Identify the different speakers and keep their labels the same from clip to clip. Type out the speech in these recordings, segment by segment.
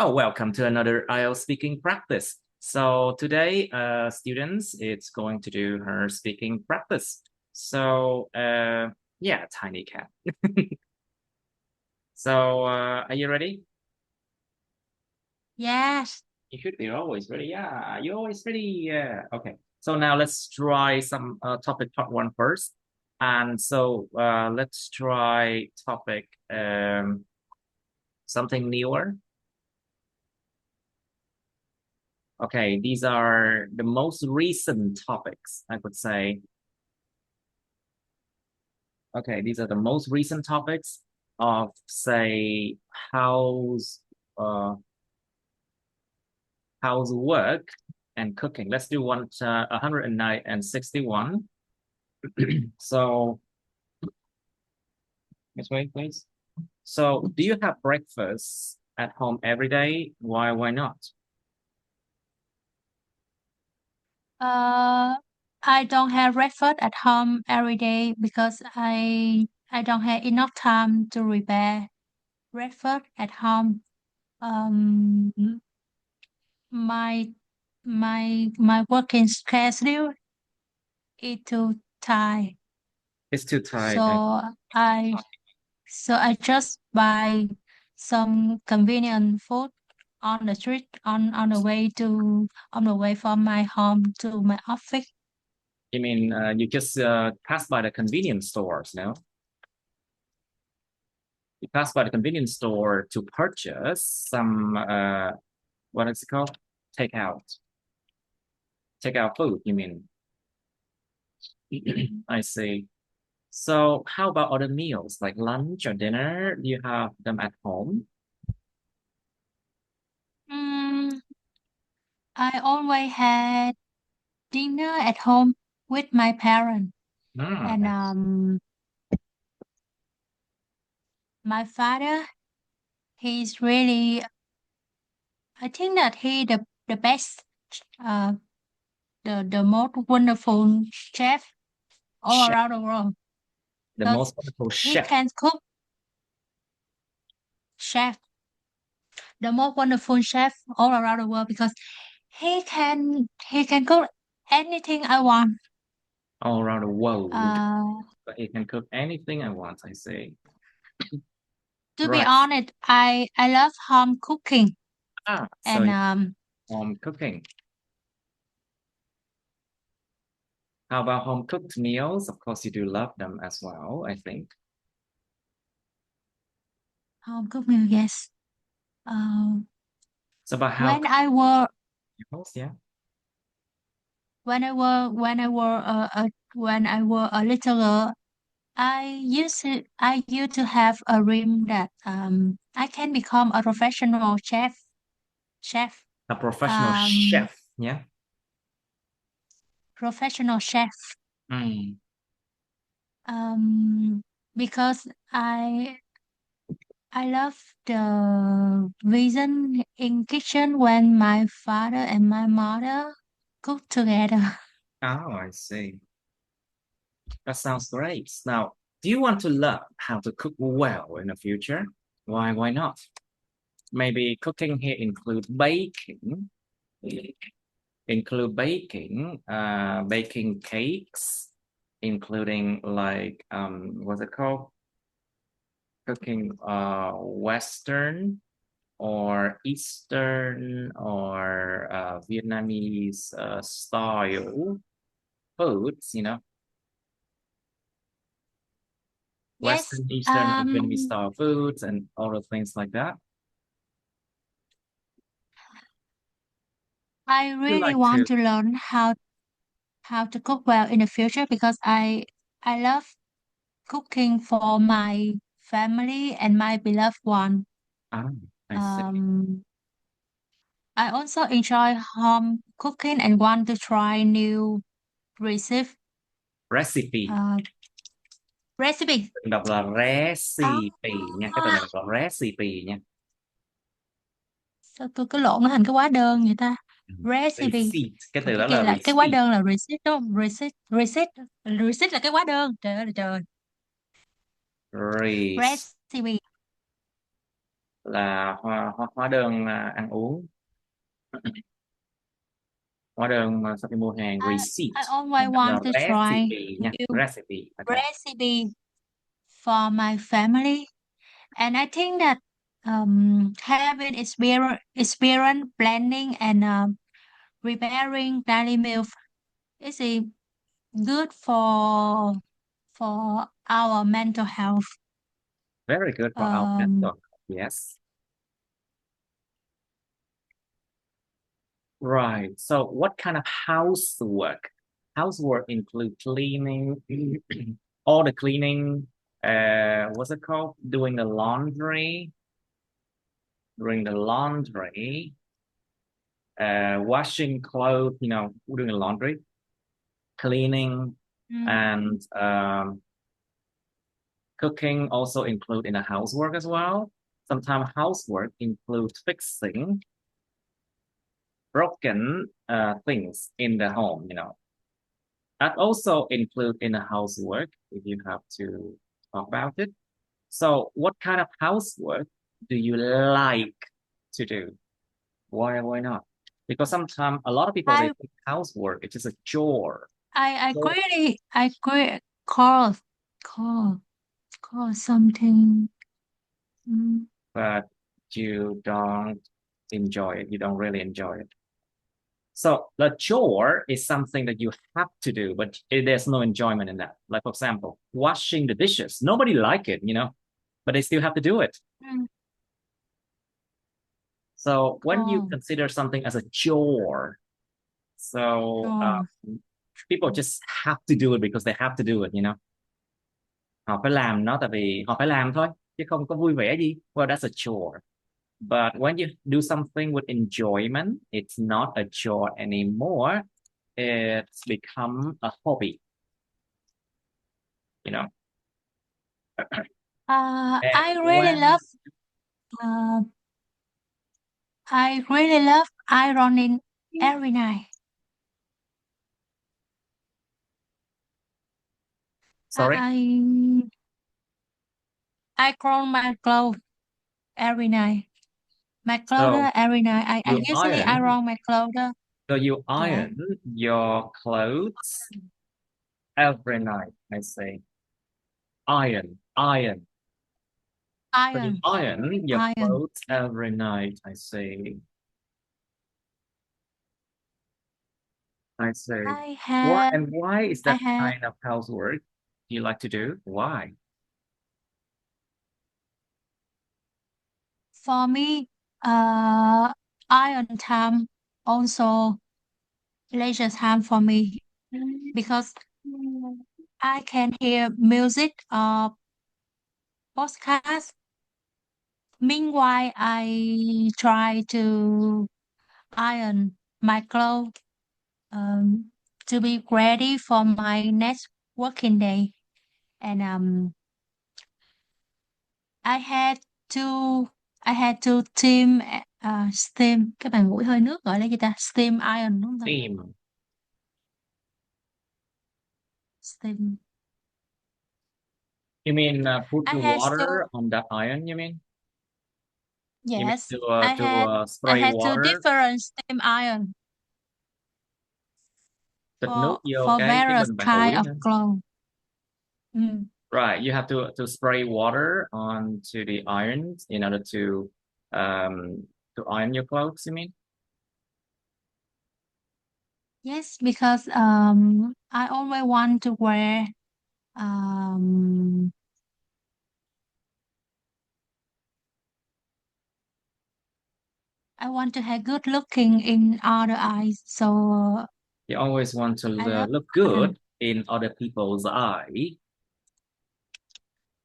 Speaker 1: Oh, welcome to another IELTS speaking practice. So today, students, it's going to do her speaking practice. So, yeah, tiny cat. So, are you ready?
Speaker 2: Yes.
Speaker 1: You should be always ready. Yeah, you're always ready. Yeah. Okay. So now let's try some topic part one first. And so let's try topic something newer. Okay, these are the most recent topics, I could say. Okay, these are the most recent topics of, say, house, uh, housework and cooking. Let's do 109 and 61. So, let's wait, please. So, do you have breakfast at home every day? Why not?
Speaker 2: Uh, I don't have breakfast at home every day because I don't have enough time to prepare breakfast at home. Um, my my working schedule is too tight,
Speaker 1: It's too tight.
Speaker 2: so I I just buy some convenient food on the street on the way on the way from my home to my office.
Speaker 1: You mean you just pass by the convenience stores, no? You pass by the convenience store to purchase some what is it called? Takeout. Takeout food, you mean? I see. So how about other meals like lunch or dinner? Do you have them at home?
Speaker 2: Mm, I always had dinner at home with my parents, and
Speaker 1: Mm,
Speaker 2: my father, he's really, I think that he the best, uh, the most wonderful chef all
Speaker 1: chef,
Speaker 2: around the world
Speaker 1: the
Speaker 2: because
Speaker 1: most wonderful
Speaker 2: he
Speaker 1: chef.
Speaker 2: can cook. Chef, the most wonderful chef all around the world because he can cook anything I want.
Speaker 1: All around the world.
Speaker 2: Uh,
Speaker 1: But he can cook anything I want, I say.
Speaker 2: to be
Speaker 1: Right.
Speaker 2: honest, I love home cooking,
Speaker 1: So
Speaker 2: and
Speaker 1: you home cooking. How about home cooked meals? Of course, you do love them as well, I think.
Speaker 2: home cooking, yes. Um,
Speaker 1: So about how
Speaker 2: when I were
Speaker 1: meals, yeah.
Speaker 2: when I were when I were a little girl, I used to have a dream that I can become a professional chef
Speaker 1: A professional
Speaker 2: um
Speaker 1: chef, yeah.
Speaker 2: professional chef
Speaker 1: Mm.
Speaker 2: um because I love the vision in kitchen when my father and my mother cook together.
Speaker 1: Oh, I see. That sounds great. Now, do you want to learn how to cook well in the future? Why not? Maybe cooking here include baking cakes, including like what's it called? Cooking Western or Eastern or Vietnamese style foods,
Speaker 2: Yes,
Speaker 1: Western, Eastern, or Vietnamese style foods and all the things like that.
Speaker 2: I
Speaker 1: You
Speaker 2: really
Speaker 1: like
Speaker 2: want
Speaker 1: to,
Speaker 2: to learn how to cook well in the future because I love cooking for my family and my beloved one.
Speaker 1: ah, I see.
Speaker 2: Um, I also enjoy home cooking and want to try new recipe.
Speaker 1: Recipe.
Speaker 2: Uh, recipe.
Speaker 1: Đừng đọc là
Speaker 2: À,
Speaker 1: recipe nha. Cái từ này đọc là recipe nha.
Speaker 2: sao tôi cứ lộn nó thành cái hóa đơn vậy ta?
Speaker 1: Ừ.
Speaker 2: Recipe.
Speaker 1: Receipt. Cái
Speaker 2: Còn
Speaker 1: từ
Speaker 2: cái
Speaker 1: đó
Speaker 2: kia
Speaker 1: là
Speaker 2: là cái hóa
Speaker 1: receipt.
Speaker 2: đơn là receipt đúng không? Receipt là cái hóa đơn. Trời ơi là trời.
Speaker 1: Re,
Speaker 2: Recipe.
Speaker 1: là hóa đơn ăn uống, hóa đơn sau khi mua hàng, receipt.
Speaker 2: I always
Speaker 1: Còn đây là
Speaker 2: want to try
Speaker 1: recipe nha,
Speaker 2: new
Speaker 1: recipe. Okay.
Speaker 2: recipe for my family, and I think that having experience planning and preparing daily meals is good for our mental health.
Speaker 1: Very good for our
Speaker 2: Um,
Speaker 1: mental. Yes. Right. So what kind of housework? Housework include cleaning, all the cleaning, what's it called? Doing the laundry, washing clothes, doing the laundry, cleaning,
Speaker 2: mm,
Speaker 1: and cooking also include in the housework as well. Sometimes housework includes fixing broken things in the home. That also include in the housework if you have to talk about it. So what kind of housework do you like to do? Why not? Because sometimes a lot of people they
Speaker 2: I
Speaker 1: think housework it's just a chore.
Speaker 2: I
Speaker 1: Chore,
Speaker 2: really I agree call call something. Mm,
Speaker 1: but you don't enjoy it. You don't really enjoy it. So the chore is something that you have to do, but there's no enjoyment in that. Like for example, washing the dishes. Nobody like it, but they still have to do it.
Speaker 2: mm,
Speaker 1: So when you
Speaker 2: call
Speaker 1: consider something as a chore, so
Speaker 2: chore.
Speaker 1: people just have to do it because they have to do it. Họ phải làm nó tại vì họ phải làm thôi, chứ không có vui vẻ gì. Well, that's a chore. But when you do something with enjoyment, it's not a chore anymore. It's become a hobby, you know. And
Speaker 2: I really
Speaker 1: when,
Speaker 2: love uh, ironing every night.
Speaker 1: sorry,
Speaker 2: I I iron my clothes every night. My clothes
Speaker 1: so
Speaker 2: every night. I
Speaker 1: you
Speaker 2: usually
Speaker 1: iron,
Speaker 2: iron my clothes.
Speaker 1: so you
Speaker 2: Yeah,
Speaker 1: iron your clothes every night, I say. Iron. So you
Speaker 2: iron,
Speaker 1: iron your
Speaker 2: iron.
Speaker 1: clothes every night, I say. I say.
Speaker 2: I
Speaker 1: Why
Speaker 2: have
Speaker 1: and why is
Speaker 2: I
Speaker 1: that
Speaker 2: have
Speaker 1: kind of housework you like to do? Why?
Speaker 2: for me iron time also leisure time for me because I can hear music or podcast. Meanwhile, I try to iron my clothes um, to be ready for my next working day. And I had to I had to steam cái bàn ủi hơi nước gọi là gì ta? Steam iron đúng không ta?
Speaker 1: Theme.
Speaker 2: Steam.
Speaker 1: You mean put
Speaker 2: I
Speaker 1: the
Speaker 2: had to
Speaker 1: water on that iron, you mean? You mean
Speaker 2: yes,
Speaker 1: to
Speaker 2: I
Speaker 1: spray
Speaker 2: had two
Speaker 1: water,
Speaker 2: different steam iron
Speaker 1: xịt nước vô
Speaker 2: for
Speaker 1: cái
Speaker 2: various
Speaker 1: bình bạn
Speaker 2: kind
Speaker 1: ủi
Speaker 2: of
Speaker 1: hả?
Speaker 2: clothes. Mm.
Speaker 1: Right, you have to spray water onto the irons in order to iron your clothes, you mean?
Speaker 2: Yes, because I always want to wear um I want to have good looking in other eyes. So
Speaker 1: You always want to
Speaker 2: I love
Speaker 1: look
Speaker 2: iron.
Speaker 1: good in other people's eye,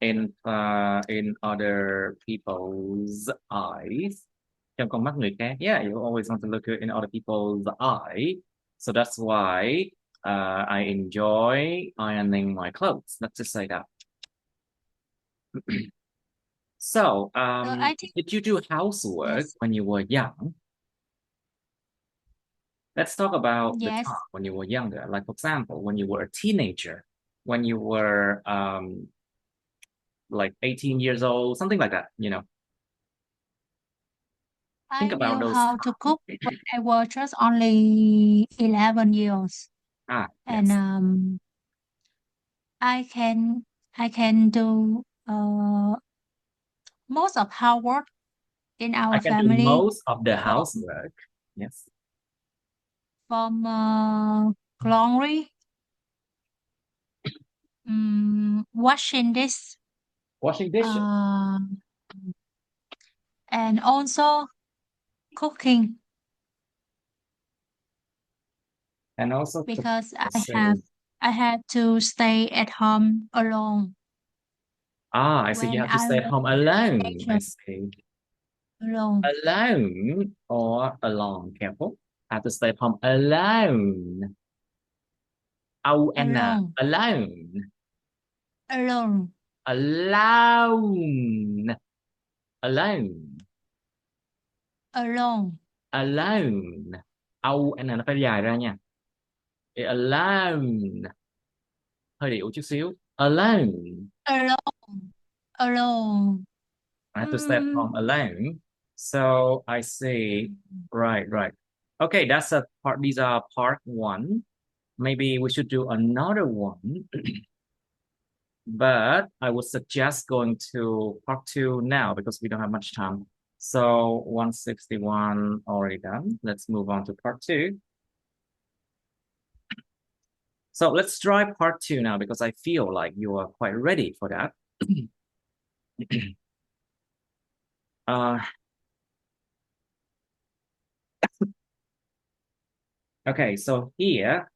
Speaker 1: in other people's eyes. Trong con mắt người khác. Yeah, you always want to look good in other people's eye. So that's why I enjoy ironing my clothes. Let's just say that. So,
Speaker 2: So I think
Speaker 1: did you do housework
Speaker 2: yes,
Speaker 1: when you were young? Let's talk about the
Speaker 2: yes.
Speaker 1: time when you were younger. Like, for example, when you were a teenager, when you were like 18 years old, something like that. Think
Speaker 2: I
Speaker 1: about
Speaker 2: knew
Speaker 1: those.
Speaker 2: how to cook when I was just only 11 years. And
Speaker 1: Yes.
Speaker 2: I can I can do most of housework in
Speaker 1: I
Speaker 2: our
Speaker 1: can do
Speaker 2: family
Speaker 1: most of the
Speaker 2: from
Speaker 1: housework. Yes.
Speaker 2: from laundry, washing this,
Speaker 1: Washing dishes.
Speaker 2: uh, and also cooking
Speaker 1: And also to
Speaker 2: because
Speaker 1: say,
Speaker 2: I had to stay at home alone
Speaker 1: I see you
Speaker 2: when
Speaker 1: have to
Speaker 2: I
Speaker 1: stay at
Speaker 2: was
Speaker 1: home
Speaker 2: in
Speaker 1: alone. I
Speaker 2: education
Speaker 1: see.
Speaker 2: alone,
Speaker 1: Alone or alone. Careful. I have to stay at home alone. O-N.
Speaker 2: alone,
Speaker 1: Alone.
Speaker 2: alone,
Speaker 1: Alone. Alone.
Speaker 2: alone,
Speaker 1: Alone. O-N nó phải dài ra nha. Alone. Hơi điệu chút xíu. Alone.
Speaker 2: alone, alone.
Speaker 1: I have to stay at
Speaker 2: Mm,
Speaker 1: home alone. So I see. Right, right. Okay, that's a part. These are part one. Maybe we should do another one. But I would suggest going to part two now because we don't have much time. So 161 already done. Let's move on to part two. So let's try part two now because I feel like you are quite ready for that. uh, okay, so here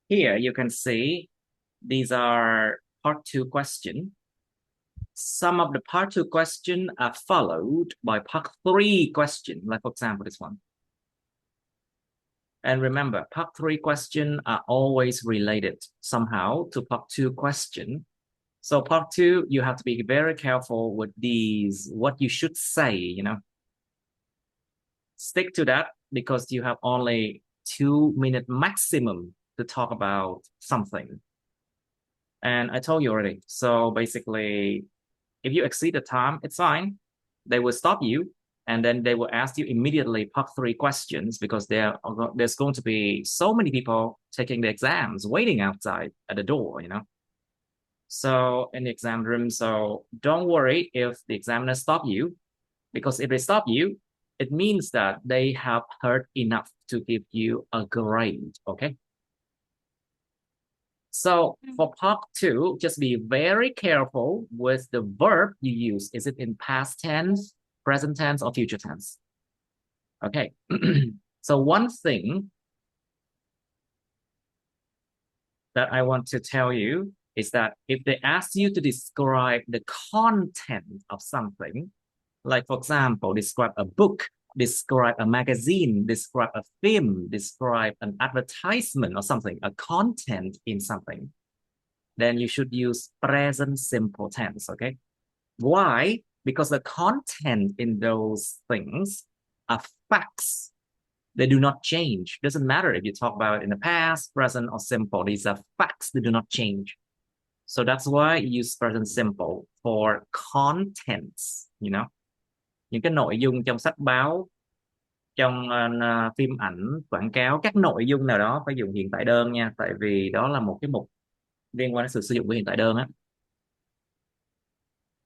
Speaker 1: you can see these are part two question. Some of the part two question are followed by part three question, like for example, this one. And remember, part three question are always related somehow to part two question. So part two, you have to be very careful with these, what you should say, Stick to that because you have only 2 minutes maximum to talk about something. And I told you already. So basically, if you exceed the time, it's fine. They will stop you and then they will ask you immediately part three questions because there's going to be so many people taking the exams waiting outside at the door. So in the exam room, so don't worry if the examiner stop you because if they stop you, it means that they have heard enough to give you a grade. Okay. So for part two, just be very careful with the verb you use. Is it in past tense, present tense, or future tense? Okay. So one thing that I want to tell you is that if they ask you to describe the content of something, like for example, describe a book, describe a magazine, describe a film, describe an advertisement or something, a content in something, then you should use present simple tense, okay? Why? Because the content in those things are facts. They do not change. Doesn't matter if you talk about it in the past, present, or simple. These are facts. They do not change. So that's why you use present simple for contents. Những cái nội dung trong sách báo, trong phim ảnh, quảng cáo, các nội dung nào đó phải dùng hiện tại đơn nha. Tại vì đó là một cái mục liên quan đến sự sử dụng của hiện tại đơn á.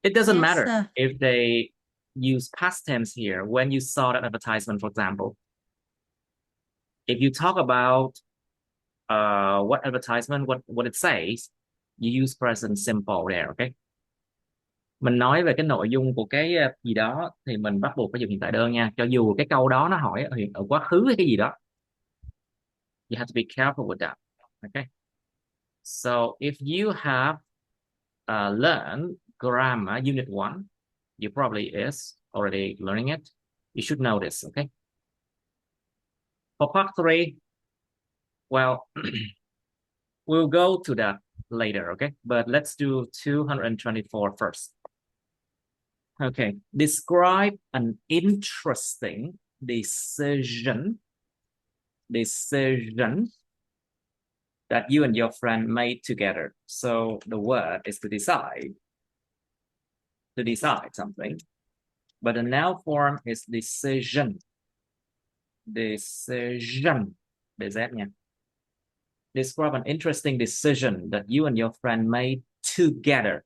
Speaker 1: It doesn't
Speaker 2: yes,
Speaker 1: matter
Speaker 2: sir.
Speaker 1: if they use past tense here. When you saw that advertisement, for example, if you talk about what advertisement, what it says, you use present simple there, okay? Mình nói về cái nội dung của cái gì đó thì mình bắt buộc phải dùng hiện tại đơn nha. Cho dù cái câu đó nó hỏi ở quá khứ hay cái gì đó. You have to be careful with that, okay? So if you have learned grammar unit 1, you probably is already learning it. You should know this, okay? For part 3, well, we'll go to that later, okay? But let's do 224 first. Okay, describe an interesting decision that you and your friend made together. So the word is to decide something. But the noun form is decision. Decision. Để Z nha. Describe an interesting decision that you and your friend made together.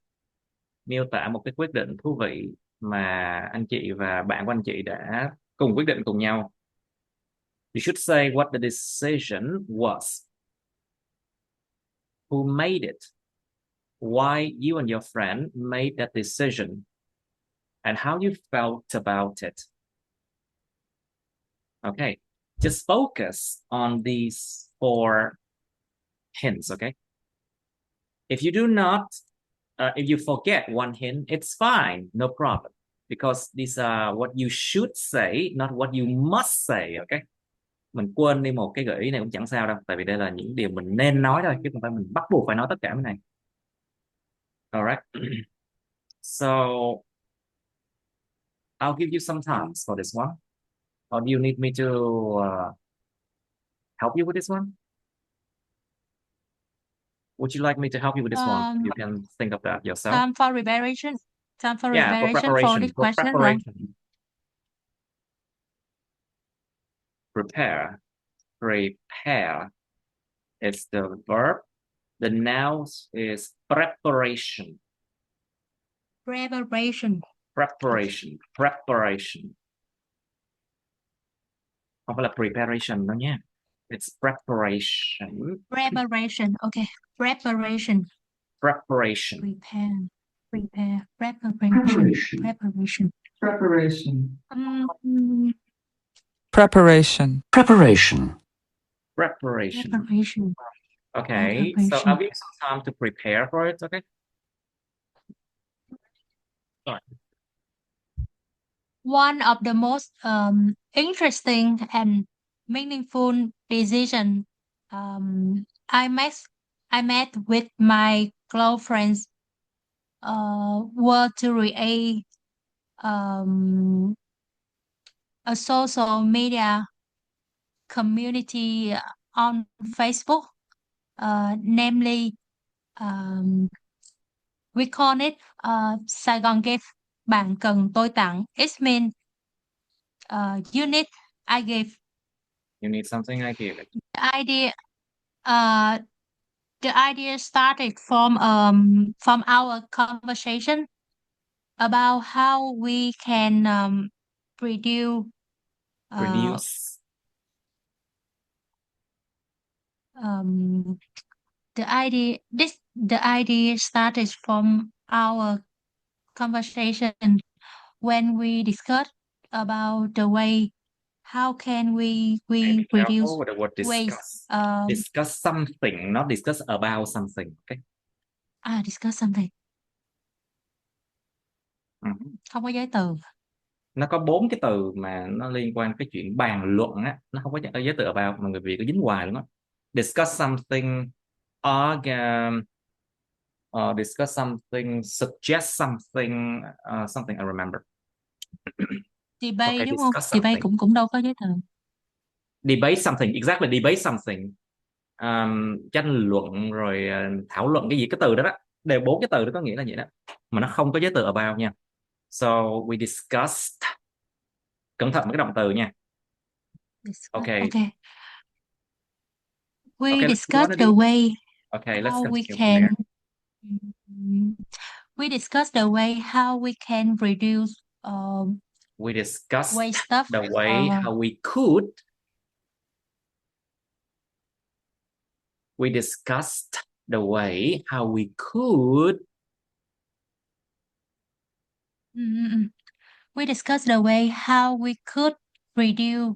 Speaker 1: Miêu tả một cái quyết định thú vị mà anh chị và bạn của anh chị đã cùng quyết định cùng nhau. You should say what the decision was. Who made it? Why you and your friend made that decision? And how you felt about it. Okay. Just focus on these 4 hints, okay? If you do not, if you forget one hint, it's fine, no problem. Because these are what you should say, not what you must say, okay? Mình quên đi một cái gợi ý này cũng chẳng sao đâu, tại vì đây là những điều mình nên nói thôi, chứ không phải mình bắt buộc phải nói tất cả cái này. Alright. So, I'll give you some time for this one. Or do you need me to help you with this one? Would you like me to help you with this one? You can think of that yourself.
Speaker 2: Time for preparation. Time for
Speaker 1: Yeah, for
Speaker 2: preparation for this
Speaker 1: preparation. For
Speaker 2: question, right?
Speaker 1: preparation. Prepare. Prepare is the verb. The noun is preparation.
Speaker 2: Preparation.
Speaker 1: Preparation. Preparation. Không phải là preparation đâu nha. It's preparation.
Speaker 2: Preparation. Okay. Preparation.
Speaker 1: Preparation.
Speaker 2: Prepare. Prepare. Preparation. Preparation.
Speaker 3: Preparation. Preparation. Preparation.
Speaker 1: Preparation.
Speaker 2: Preparation.
Speaker 1: Okay, so I'll give you some time to prepare for it, okay? Right.
Speaker 2: One of the most interesting and meaningful decision I met with my close friends were to create a social media community on Facebook, namely we call it Saigon Gift. Bạn cần tôi tặng. It means you need, I give.
Speaker 1: You need something, I give it.
Speaker 2: The idea started from our conversation about how we can reduce
Speaker 1: Reduce.
Speaker 2: The idea started from our conversation when we discussed about the way how can we reduce
Speaker 1: with the word
Speaker 2: waste.
Speaker 1: discuss. Discuss something, not discuss about something. Okay.
Speaker 2: Discuss something. Không có giới từ.
Speaker 1: Nó có 4 cái từ mà nó liên quan cái chuyện bàn luận á, nó không có giới từ about mà người Việt có dính hoài luôn á. Discuss something, argue, discuss something, suggest something, something I remember.
Speaker 2: Debate,
Speaker 1: okay,
Speaker 2: đúng không? Debate cũng đâu có giới từ.
Speaker 1: Debate something, exactly, debate something. Tranh luận rồi thảo luận cái gì, cái từ đó đó đều 4 cái từ đó có nghĩa là vậy đó, mà nó không có giới từ about nha. So we discussed. Cẩn thận với cái động từ nha. Okay.
Speaker 2: We discussed the way how we can. We discussed the way how we can reduce.
Speaker 1: We discussed
Speaker 2: waste stuff.
Speaker 1: The way how we could. We discussed the way how we could.
Speaker 2: We discussed the way how we could reduce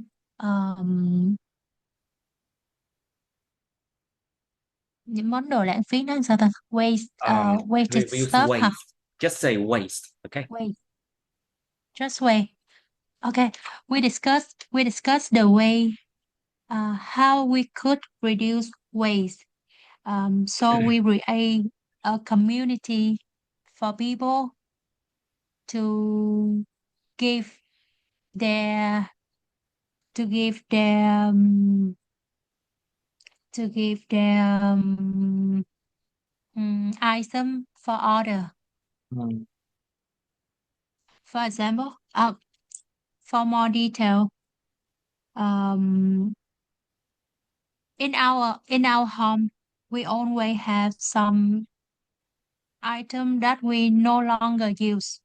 Speaker 2: những món đồ lãng phí đó sao ta? Wasted stuff.
Speaker 1: Waste. Just say waste, okay?
Speaker 2: Waste. Just wait. Okay. We discussed the way how we could reduce waste. So we create a community for people to give their item for order. For example, For more detail, in our home, we always have some item that we no longer use.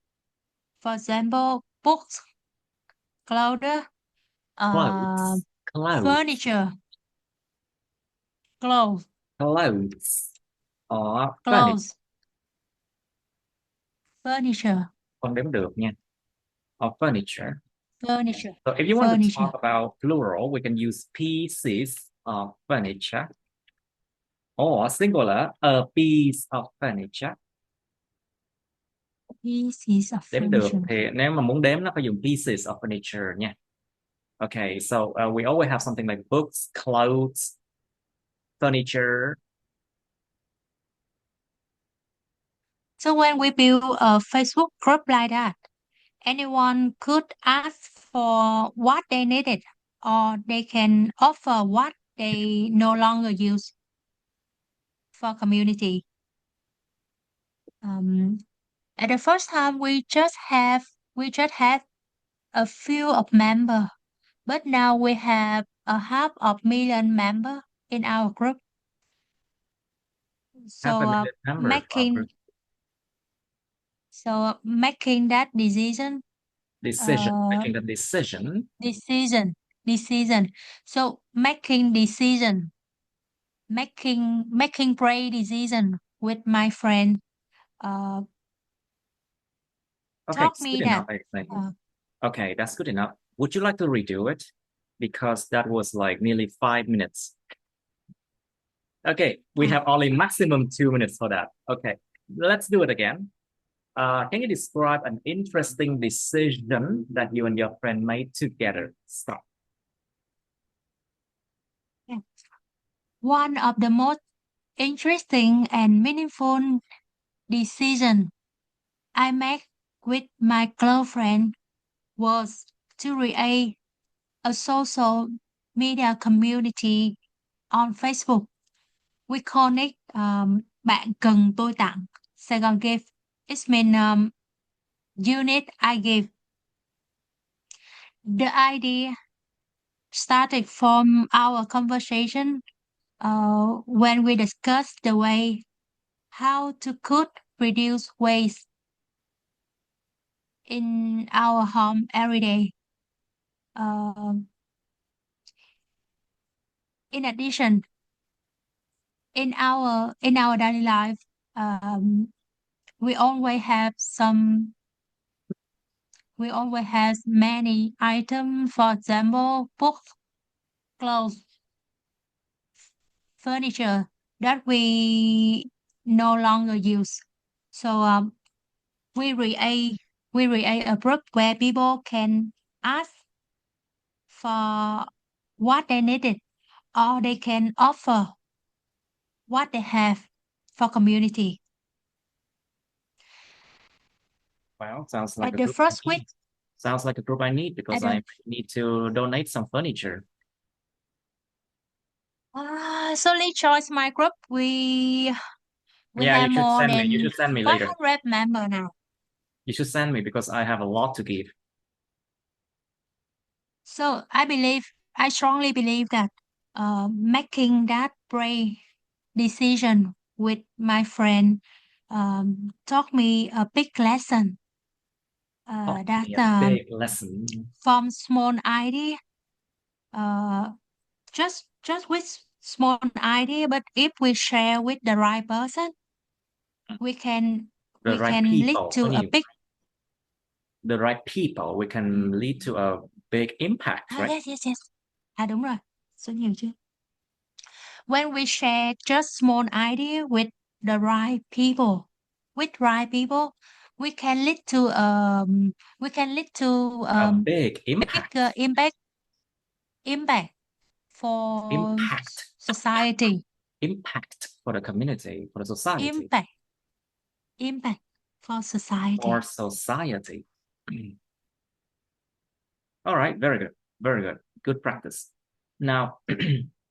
Speaker 2: For example, books, clothes,
Speaker 1: Clothes. Clothes.
Speaker 2: furniture, clothes,
Speaker 1: Clothes. Or furniture.
Speaker 2: clothes, furniture,
Speaker 1: Con đếm được nha. Or furniture.
Speaker 2: furniture,
Speaker 1: So if you want to
Speaker 2: furniture.
Speaker 1: talk about plural, we can use pieces of furniture. Or singular, a piece of furniture.
Speaker 2: Pieces of
Speaker 1: Đếm được
Speaker 2: furniture.
Speaker 1: thì nếu mà muốn đếm nó phải dùng pieces of furniture nha. Okay, so we always have something like books, clothes, furniture.
Speaker 2: So when we build a Facebook group like that, anyone could ask for what they needed, or they can offer what they no longer use for community. At the first time, we just had a few of member, but now we have a 500,000 member in our group.
Speaker 1: Half a
Speaker 2: So
Speaker 1: million members of our group.
Speaker 2: making that decision.
Speaker 1: Making the decision.
Speaker 2: Decision. So making decision. Making great decision with my friend.
Speaker 1: Okay,
Speaker 2: Taught
Speaker 1: it's
Speaker 2: me
Speaker 1: good
Speaker 2: that.
Speaker 1: enough, I think. Okay, that's good enough. Would you like to redo it? Because that was like nearly 5 minutes. Okay, we have only maximum 2 minutes for that. Okay, let's do it again. Can you describe an interesting decision that you and your friend made together? Stop.
Speaker 2: One of the most interesting and meaningful decision I made with my girlfriend was to create a social media community on Facebook. We call it Bạn cần tôi tặng, Saigon Gift. It means unit I give. The idea started from our conversation when we discussed the way how to could reduce waste in our home every day. In addition, in our daily life, we always have many items. For example, books, clothes, furniture that we no longer use. So we create a group where people can ask for what they needed, or they can offer what they have for community.
Speaker 1: Well, sounds like
Speaker 2: At the first week,
Speaker 1: sounds like a group I need because I need to donate some furniture.
Speaker 2: Solely choice my group. We
Speaker 1: Yeah,
Speaker 2: have more than
Speaker 1: you should send me later.
Speaker 2: 500 members now.
Speaker 1: You should send me because I have a lot to give.
Speaker 2: So I strongly believe that making that brave decision with my friend taught me a big lesson.
Speaker 1: Big lesson.
Speaker 2: From small idea, just with small idea, but if we share with the right person, we can lead to a big.
Speaker 1: The right people, we can lead to a big impact, right?
Speaker 2: Yes. Đúng rồi. Số nhiều chưa? When we share just small idea with the right people, we can lead to a
Speaker 1: big impact.
Speaker 2: Bigger impact for society.
Speaker 1: Impact for the community, for the society.
Speaker 2: Impact for society.
Speaker 1: For society. All right, very good. Very good. Good practice. Now,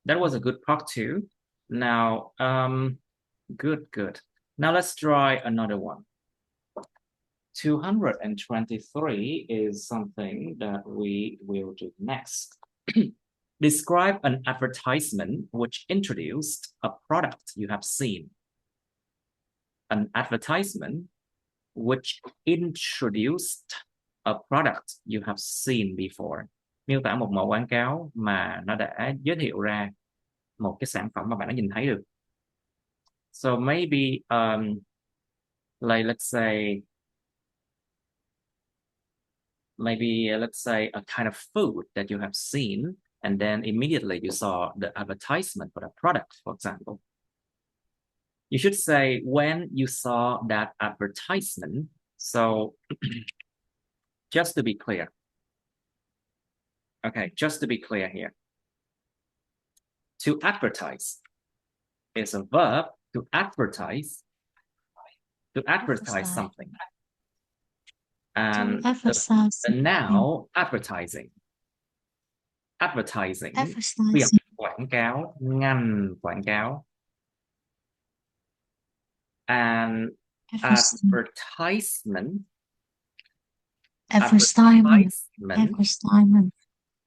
Speaker 1: that was a good part 2. Now, good. Now let's try another one. 223 is something that we will do next. Describe an advertisement which introduced a product you have seen. An advertisement which introduced a product you have seen before. Miêu tả một mẫu quảng cáo mà nó đã giới thiệu ra một cái sản phẩm mà bạn đã nhìn thấy được. So maybe like let's say a kind of food that you have seen, and then immediately you saw the advertisement for the product, for example. You should say when you saw that advertisement. So just to be clear. Okay, just to be clear here. To advertise is a verb. To advertise something. And the noun advertising. Việc quảng cáo, ngành quảng cáo. And advertisement.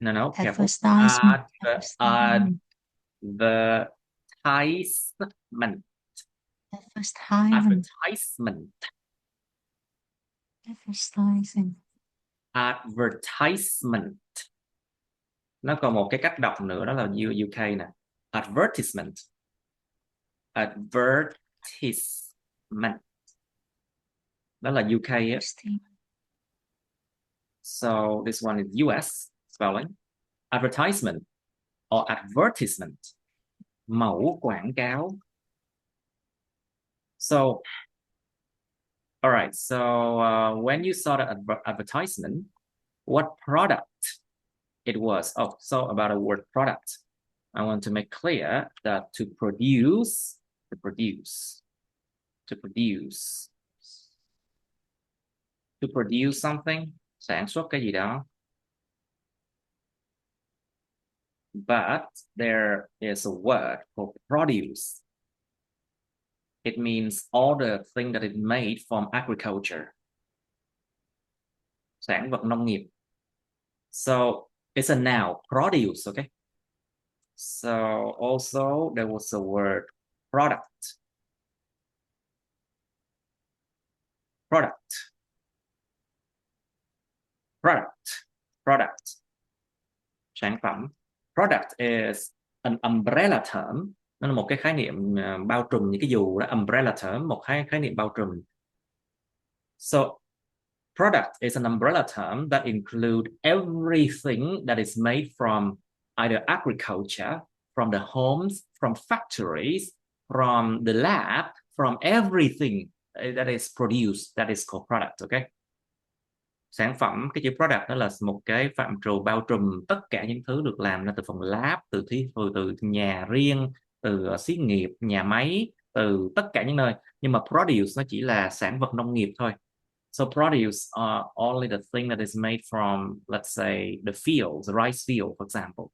Speaker 1: No, careful. Advertisement. Advertisement. Nó còn một cái cách đọc nữa, đó là UK nè. Advertisement. Đó là UK á. So this one is US spelling. Advertisement or advertisement. Mẫu quảng cáo. So, all right. So when you saw the advertisement, what product it was? Oh, so about the word product, I want to make clear that to produce something, sản xuất cái gì đó. But there is a word for produce. It means all the thing that is made from agriculture. Sản vật nông nghiệp. So it's a noun, produce, okay? So also there was a word product. Sản phẩm. Product is an umbrella term. Nó là một cái khái niệm bao trùm, những cái dù đó, umbrella term, một khái niệm bao trùm. So product is an umbrella term that includes everything that is made from either agriculture, from the homes, from factories, from the lab, from everything that is produced, that is called product, okay? Sản phẩm, cái chữ product đó là một cái phạm trù bao trùm tất cả những thứ được làm ra từ phòng lab, từ nhà riêng, từ xí nghiệp, nhà máy, từ tất cả những nơi. Nhưng mà produce nó chỉ là sản vật nông nghiệp thôi. So produce are only the thing that is made from, let's say, the fields, the rice field, for example.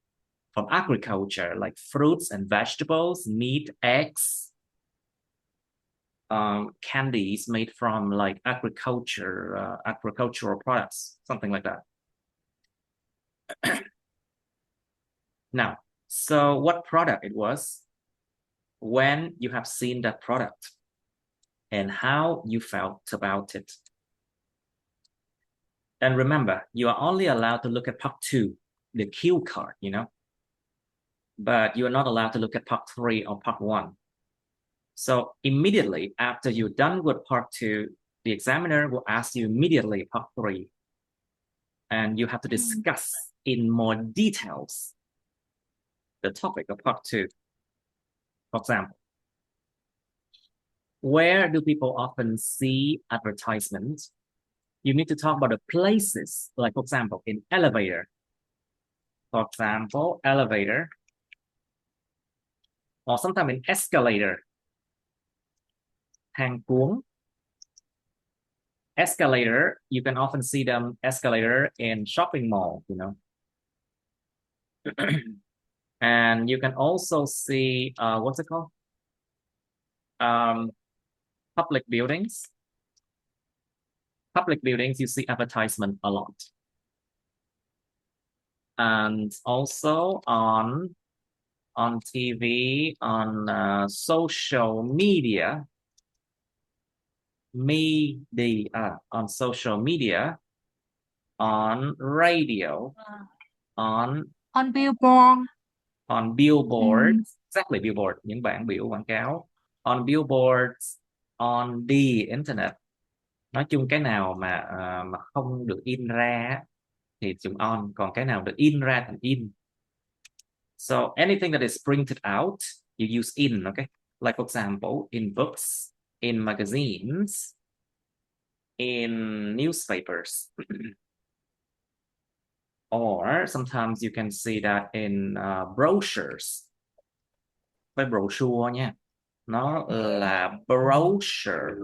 Speaker 1: From agriculture, like fruits and vegetables, meat, eggs, candies made from like agricultural products, something like that. Now, so what product it was, when you have seen that product, and how you felt about it. And remember, you are only allowed to look at part 2, the cue card, you know, but you are not allowed to look at part 3 or part 1. So immediately after you're done with part 2, the examiner will ask you immediately part 3. And you have to discuss in more details the topic of part 2. For example, where do people often see advertisements? You need to talk about the places, like for example, in elevator. For example, elevator. Or sometimes in escalator. Thang cuốn. Escalator, you can often see them escalator in shopping mall, you know. And you can also see, what's it called? Public buildings. public buildings, you see advertisement a lot. And also on TV, on social media, on social media, on radio, on
Speaker 2: billboard.
Speaker 1: Billboards, exactly, billboard, những bảng biểu quảng cáo. On billboards, on the internet. Nói chung cái nào mà không được in ra thì dùng on, còn cái nào được in ra thành in. So anything that is printed out, you use in, okay? Like for example, in books, in magazines, in newspapers. Or sometimes you can see that in brochures. Với brochure nha, nó là brochure.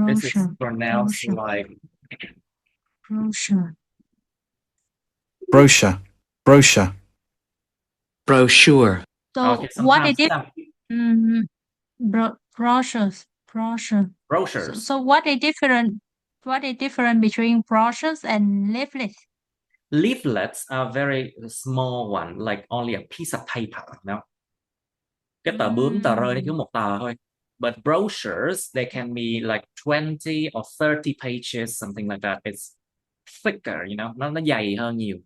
Speaker 1: This is pronounced like
Speaker 2: brochure.
Speaker 3: Brochure. Brochure. Brochure.
Speaker 2: So
Speaker 1: okay,
Speaker 2: what is it?
Speaker 1: brochures.
Speaker 2: So what is different? What is different between brochures and leaflets?
Speaker 1: Leaflets are very small one, like only a piece of paper, you know. Cái tờ bướm, tờ rơi nó chỉ một tờ thôi. But brochures, they can be like 20 or 30 pages, something like that. It's thicker, you know, nó dày hơn nhiều.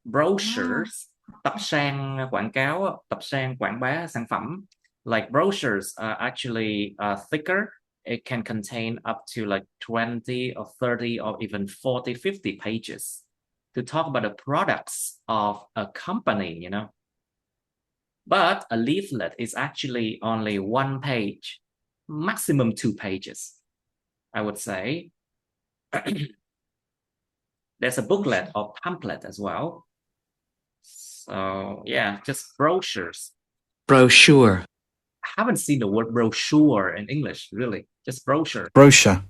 Speaker 1: Brochures, tập san quảng cáo, tập san quảng bá sản phẩm. Like brochures are actually thicker. It can contain up to like 20 or 30 or even 40, 50 pages to talk about the products of a company, you know. But a leaflet is actually only 1 page, maximum 2 pages, I would say. There's a booklet or pamphlet as well. So yeah, just brochures.
Speaker 3: Brochure.
Speaker 1: I haven't seen the word brochure in English, really. Just brochure.
Speaker 3: Brochure.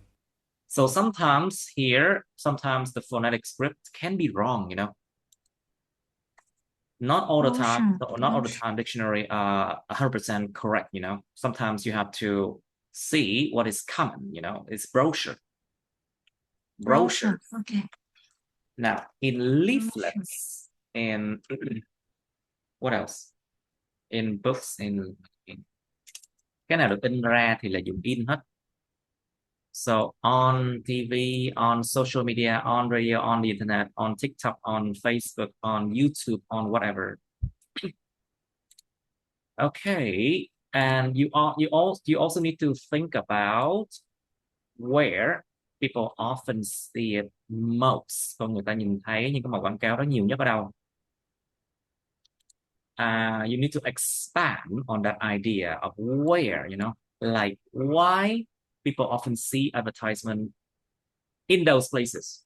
Speaker 1: So sometimes the phonetic script can be wrong, you know. Not all the time, not all the time dictionary are 100% correct, you know. Sometimes you have to see what is common, you know. It's brochure. Brochure.
Speaker 2: Okay.
Speaker 1: Now, in leaflets, in what else? In books, in cái nào được in ra thì là dùng in hết. So on TV, on social media, on radio, on the internet, on TikTok, on Facebook, on YouTube, on whatever. Okay, and you also need to think about where people often see it most. Con người ta nhìn thấy những cái màu quảng cáo đó nhiều nhất ở đâu? You need to expand on that idea of where, you know, like why people often see advertisement in those places.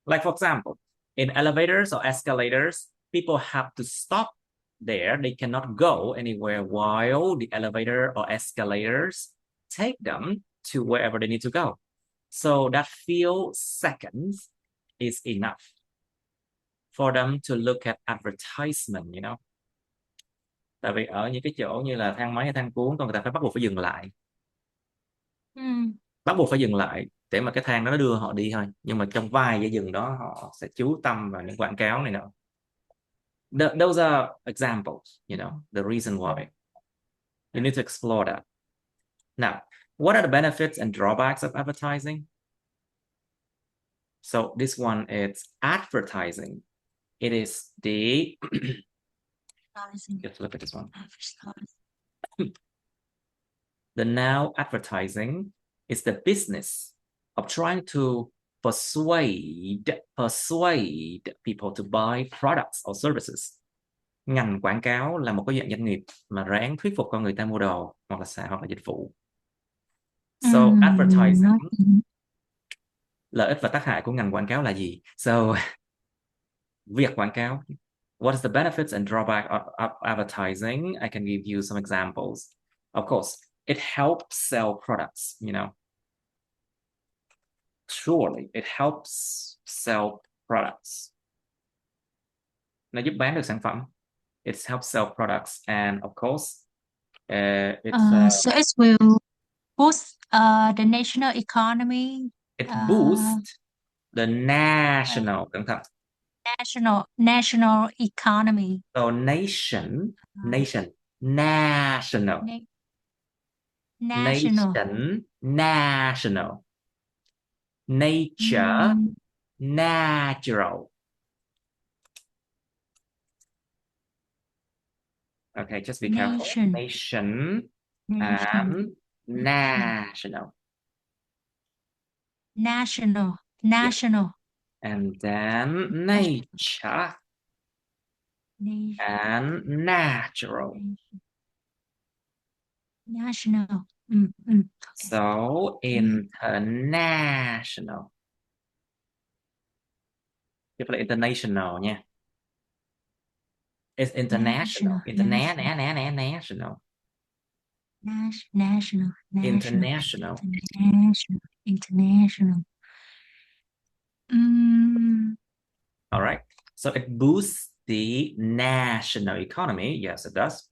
Speaker 1: Like for example, in elevators or escalators, people have to stop there. They cannot go anywhere while the elevator or escalators take them to wherever they need to go. So that few seconds is enough for them to look at advertisement, you know. Tại vì ở những cái chỗ như là thang máy hay thang cuốn, con người ta phải bắt buộc phải dừng lại. Bắt buộc phải dừng lại để mà cái thang đó nó đưa họ đi thôi. Nhưng mà trong vài giây dừng đó họ sẽ chú tâm vào những quảng cáo này nữa. Those are examples, you know, the reason why. You need to explore that. Now, what are the benefits and drawbacks of advertising? So this one is advertising. It is the let's look at this one. The now advertising is the business of trying to persuade people to buy products or services. Ngành quảng cáo là một cái dạng doanh nghiệp mà ráng thuyết phục con người ta mua đồ hoặc là dịch vụ. So advertising, lợi ích và tác hại của ngành quảng cáo là gì? So việc quảng cáo. What is the benefits and drawback of advertising? I can give you some examples. Of course, it helps sell products, you know. Surely, it helps sell products. Nó giúp bán được sản phẩm. It helps sell products, and of course,
Speaker 2: So it will boost the national economy.
Speaker 1: it
Speaker 2: Uh,
Speaker 1: boosts the national. Cẩn thận.
Speaker 2: national economy.
Speaker 1: So nation,
Speaker 2: Uh,
Speaker 1: national,
Speaker 2: na- national.
Speaker 1: nation, national, nature,
Speaker 2: Mm,
Speaker 1: natural. Okay, just be careful.
Speaker 2: nation.
Speaker 1: Nation
Speaker 2: Nation.
Speaker 1: and national.
Speaker 2: National.
Speaker 1: Yes.
Speaker 2: National.
Speaker 1: And then
Speaker 2: National.
Speaker 1: nature
Speaker 2: Nation.
Speaker 1: and natural.
Speaker 2: National. Okay.
Speaker 1: So international. Chứ phải là international nha. It's international.
Speaker 2: National.
Speaker 1: International.
Speaker 2: National.
Speaker 1: International.
Speaker 2: International.
Speaker 1: All right. So it boosts the national economy. Yes, it does.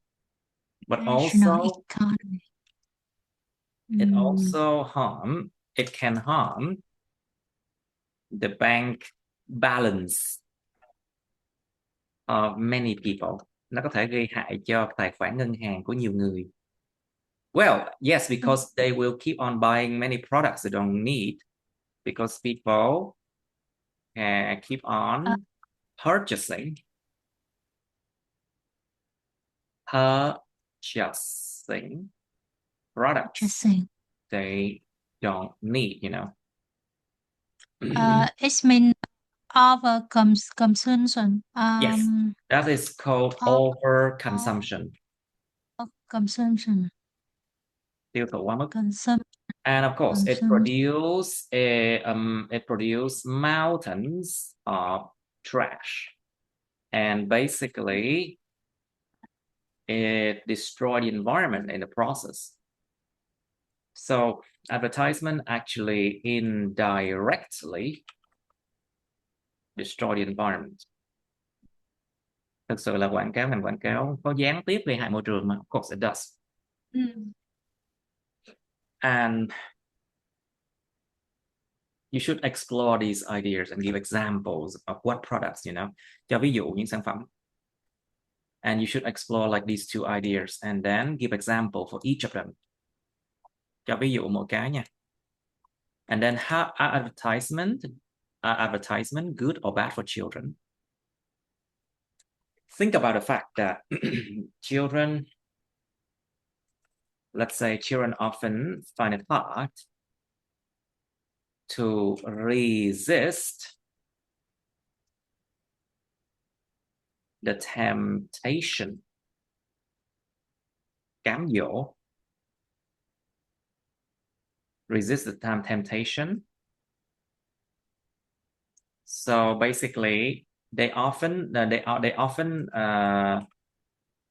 Speaker 1: But
Speaker 2: National
Speaker 1: also,
Speaker 2: economy.
Speaker 1: it can harm the bank balance of many people. Nó có thể gây hại cho tài khoản ngân hàng của nhiều người. Well, yes, because they will keep on buying many products they don't need, because people keep on purchasing products they don't need, you know.
Speaker 2: It means over consumption.
Speaker 1: Yes, that is called overconsumption.
Speaker 2: Consumption.
Speaker 1: Tiêu thụ quá mức.
Speaker 2: Consumption.
Speaker 1: And of course, it produces mountains of trash, and basically it destroys the environment in the process. So advertisement actually indirectly destroy the environment. Thực sự là ngành quảng cáo có gián tiếp gây hại môi trường mà. Of course it does. And you should explore these ideas and give examples of what products, you know. Cho ví dụ những sản phẩm. And you should explore like these two ideas and then give example for each of them. Cho ví dụ mỗi cái nha. And then how are advertisement good or bad for children? Think about the fact that children often find it hard to resist the temptation, cám dỗ, resist the temptation. So basically, they often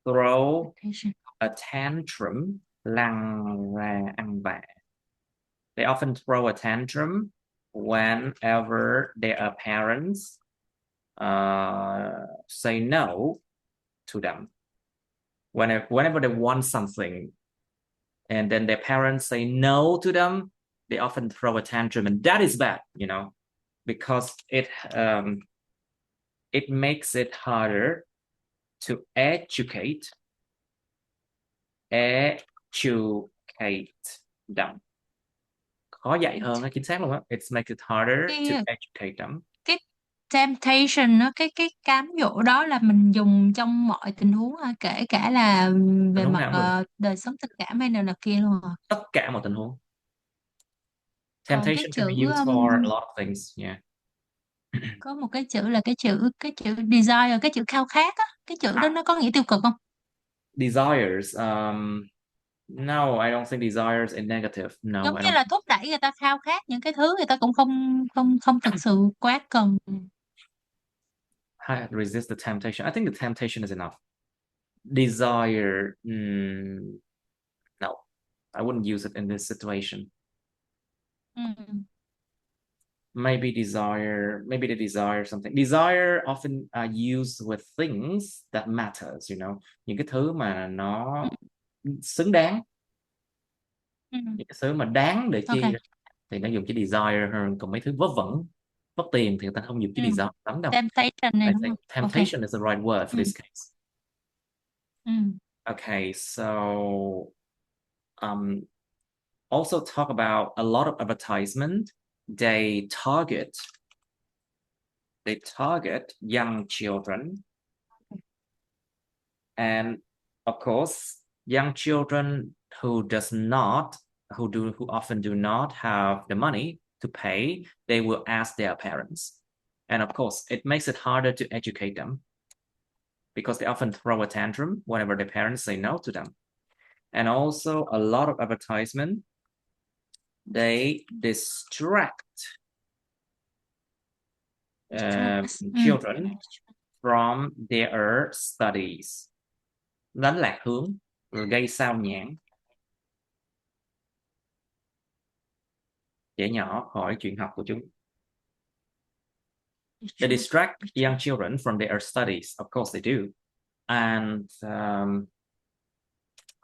Speaker 1: throw a tantrum, lăn ra ăn vạ. They often throw a tantrum whenever their parents say no to them. Whenever they want something, and then their parents say no to them, they often throw a tantrum, and that is bad, you know, because it makes it harder to educate them. Khó dạy hơn, chính xác luôn á. It makes it harder to educate them.
Speaker 2: Cái temptation nó cái cám dỗ đó là mình dùng trong mọi tình huống, kể cả là về mặt đời sống tình cảm hay nào kia luôn à?
Speaker 1: Tất cả mọi tình huống.
Speaker 2: Còn
Speaker 1: Temptation can be used for a lot of things, yeah.
Speaker 2: Có một cái chữ là cái chữ desire, cái chữ khao khát á, cái chữ đó nó có nghĩa tiêu cực không?
Speaker 1: Desires, no, I don't think desires is negative. No,
Speaker 2: Giống như là thúc đẩy người ta khao khát những cái thứ người ta cũng không thực sự quá cần.
Speaker 1: Resist the temptation. I think the temptation is enough. Desire, no, I wouldn't use it in this situation. maybe they desire something. Desire often are used with things that matters, những cái thứ mà nó xứng đáng, những cái thứ mà đáng để chi
Speaker 2: Okay.
Speaker 1: thì nó dùng chữ desire hơn, còn mấy thứ vớ vẩn mất tiền thì người ta không dùng chữ desire lắm đâu.
Speaker 2: Temptation này
Speaker 1: I
Speaker 2: đúng
Speaker 1: think
Speaker 2: không? Okay.
Speaker 1: temptation is the right word for this case.
Speaker 2: Mm.
Speaker 1: Okay, so also talk about a lot of advertisement. They target young children, and of course, young children who often do not have the money to pay, they will ask their parents, and of course, it makes it harder to educate them because they often throw a tantrum whenever their parents say no to them. And also, a lot of advertisement, they distract children from their studies, đánh lạc hướng, rồi gây sao nhãng trẻ nhỏ khỏi chuyện học của chúng. They distract young children from their studies. Of course they do. And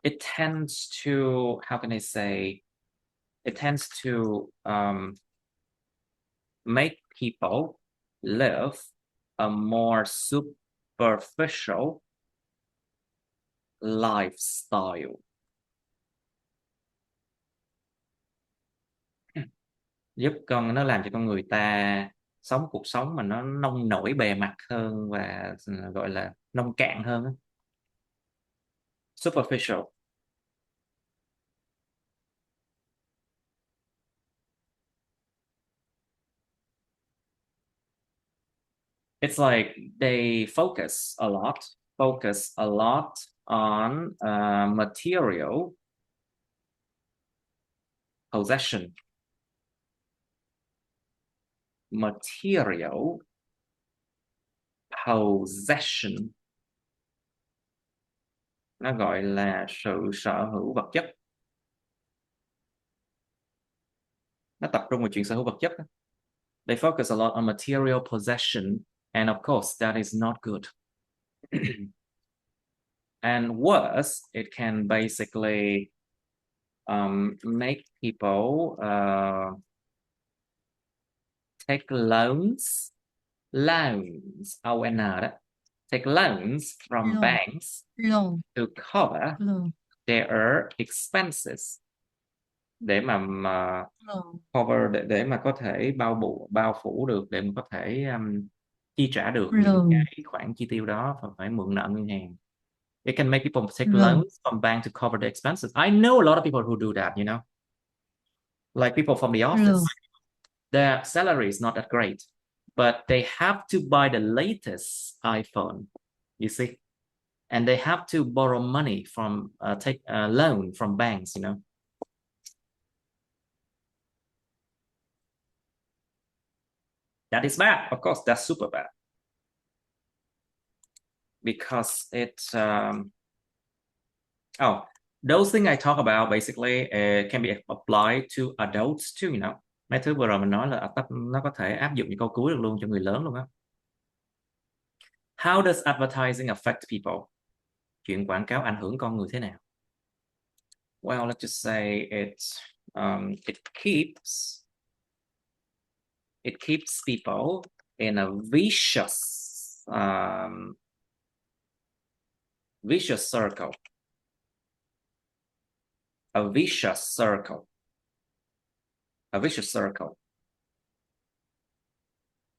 Speaker 1: it tends to, how can I say, it tends to make people live a more superficial lifestyle. Nó làm cho con người ta sống cuộc sống mà nó nông nổi bề mặt hơn và gọi là nông cạn hơn. Superficial. It's like they focus a lot on material possession. Material possession. Nó gọi là sự sở hữu vật chất. Nó tập trung vào chuyện sở hữu vật chất. They focus a lot on material possession, and of course, that is not good. And worse, it can basically make people take loans, O-N đó. Take loans from banks to cover their expenses. Để mà cover, để mà có thể bao phủ được, để mà có thể chi trả được những cái khoản chi tiêu đó, phải mượn nợ ngân hàng. It can make people take loans from bank to cover the expenses. I know a lot of people who do that, like people from the office. Their salary is not that great, but they have to buy the latest iPhone, you see, and they have to borrow money from take a loan from banks, That is bad. Of course, that's super bad, because those things I talk about basically can be applied to adults too, Mấy thứ vừa rồi mình nói là nó có thể áp dụng những câu cuối được luôn cho người lớn luôn á. How does advertising affect people? Chuyện quảng cáo ảnh hưởng con người thế nào? Well, let's just say it keeps people in a vicious circle. A vicious circle.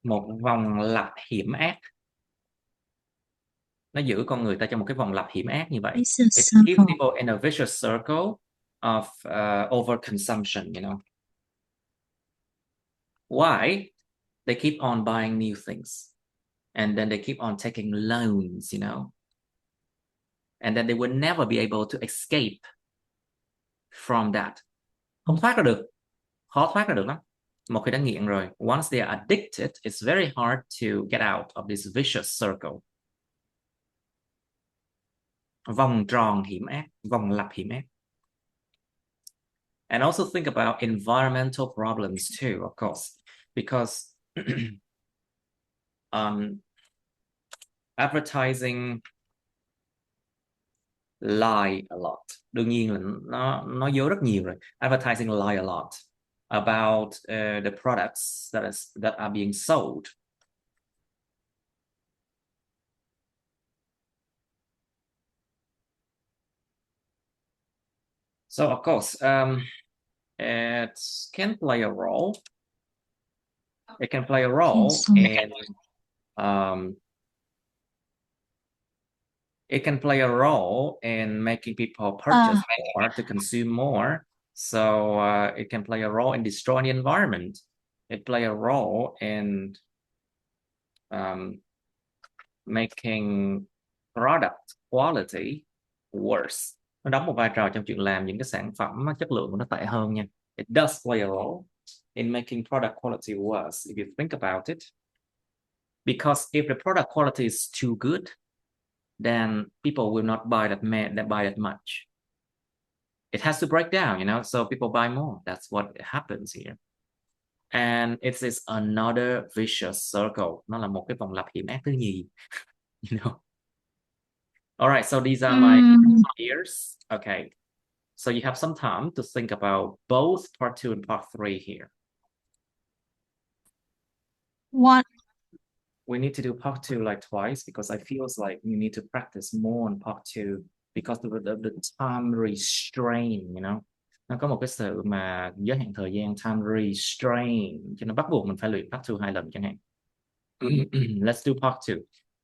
Speaker 1: Một vòng lặp hiểm ác. Nó giữ con người ta trong một cái vòng lặp hiểm ác như vậy. It keeps people in a vicious circle of overconsumption, Why? They keep on buying new things, and then they keep on taking loans, and then they will never be able to escape from that. Không thoát ra được. Khó thoát ra được lắm. Một khi đã nghiện rồi, once they are addicted, it's very hard to get out of this vicious circle. Vòng tròn hiểm ác, vòng lặp hiểm ác. And also think about environmental problems too, of course. because advertising lie a lot. Đương nhiên là nó dối rất nhiều rồi. Advertising lie a lot about the products that are being sold. So of course, it can play a role. It can play a role in it can play a role in making people purchase more, to consume more. So it can play a role in destroying the environment. It play a role in making product quality worse. Nó đóng một vai trò trong chuyện làm những cái sản phẩm chất lượng của nó tệ hơn nha. It does play a role in making product quality worse if you think about it. Because if the product quality is too good, then people will not buy that much. It has to break down, you know, so people buy more. That's what happens here. And it is another vicious circle. Nó là một cái vòng lặp hiểm ác thứ nhì. You know. All right, so these are my fears. Okay. So you have some time to think about both part 2 and part 3 here.
Speaker 2: What?
Speaker 1: We need to do part 2 like twice because I feels like you need to practice more on part 2 because of the time restraint, you know. Nó có một cái sự mà giới hạn thời gian, time restraint, cho nên bắt buộc mình phải luyện part 2 2 lần chẳng hạn. Let's do part 2.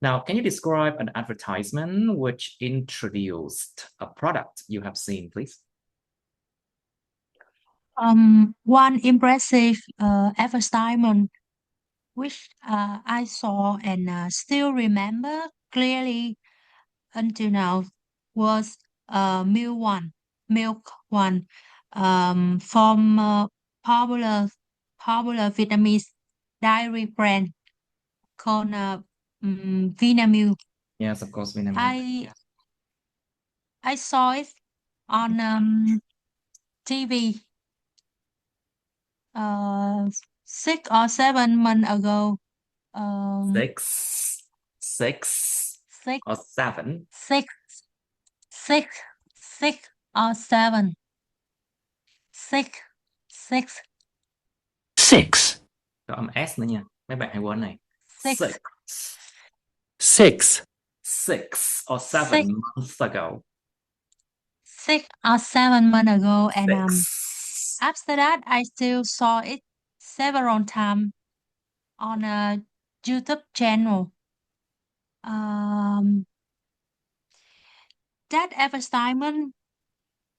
Speaker 1: Now, can you describe an advertisement which introduced a product you have seen, please?
Speaker 2: One impressive advertisement which I saw and still remember clearly until now was Milk One from popular Vietnamese dairy brand called Vinamilk.
Speaker 1: Yes, of course, Vinamilk.
Speaker 2: I saw it on TV 6 or 7 months ago.
Speaker 1: Six or seven.
Speaker 2: Six or seven. Six.
Speaker 1: Có âm S nữa nha. Mấy bạn hãy quên này. Six or seven months ago.
Speaker 2: 6 or 7 months ago, and after that, I still saw it several times on a YouTube channel. That advertisement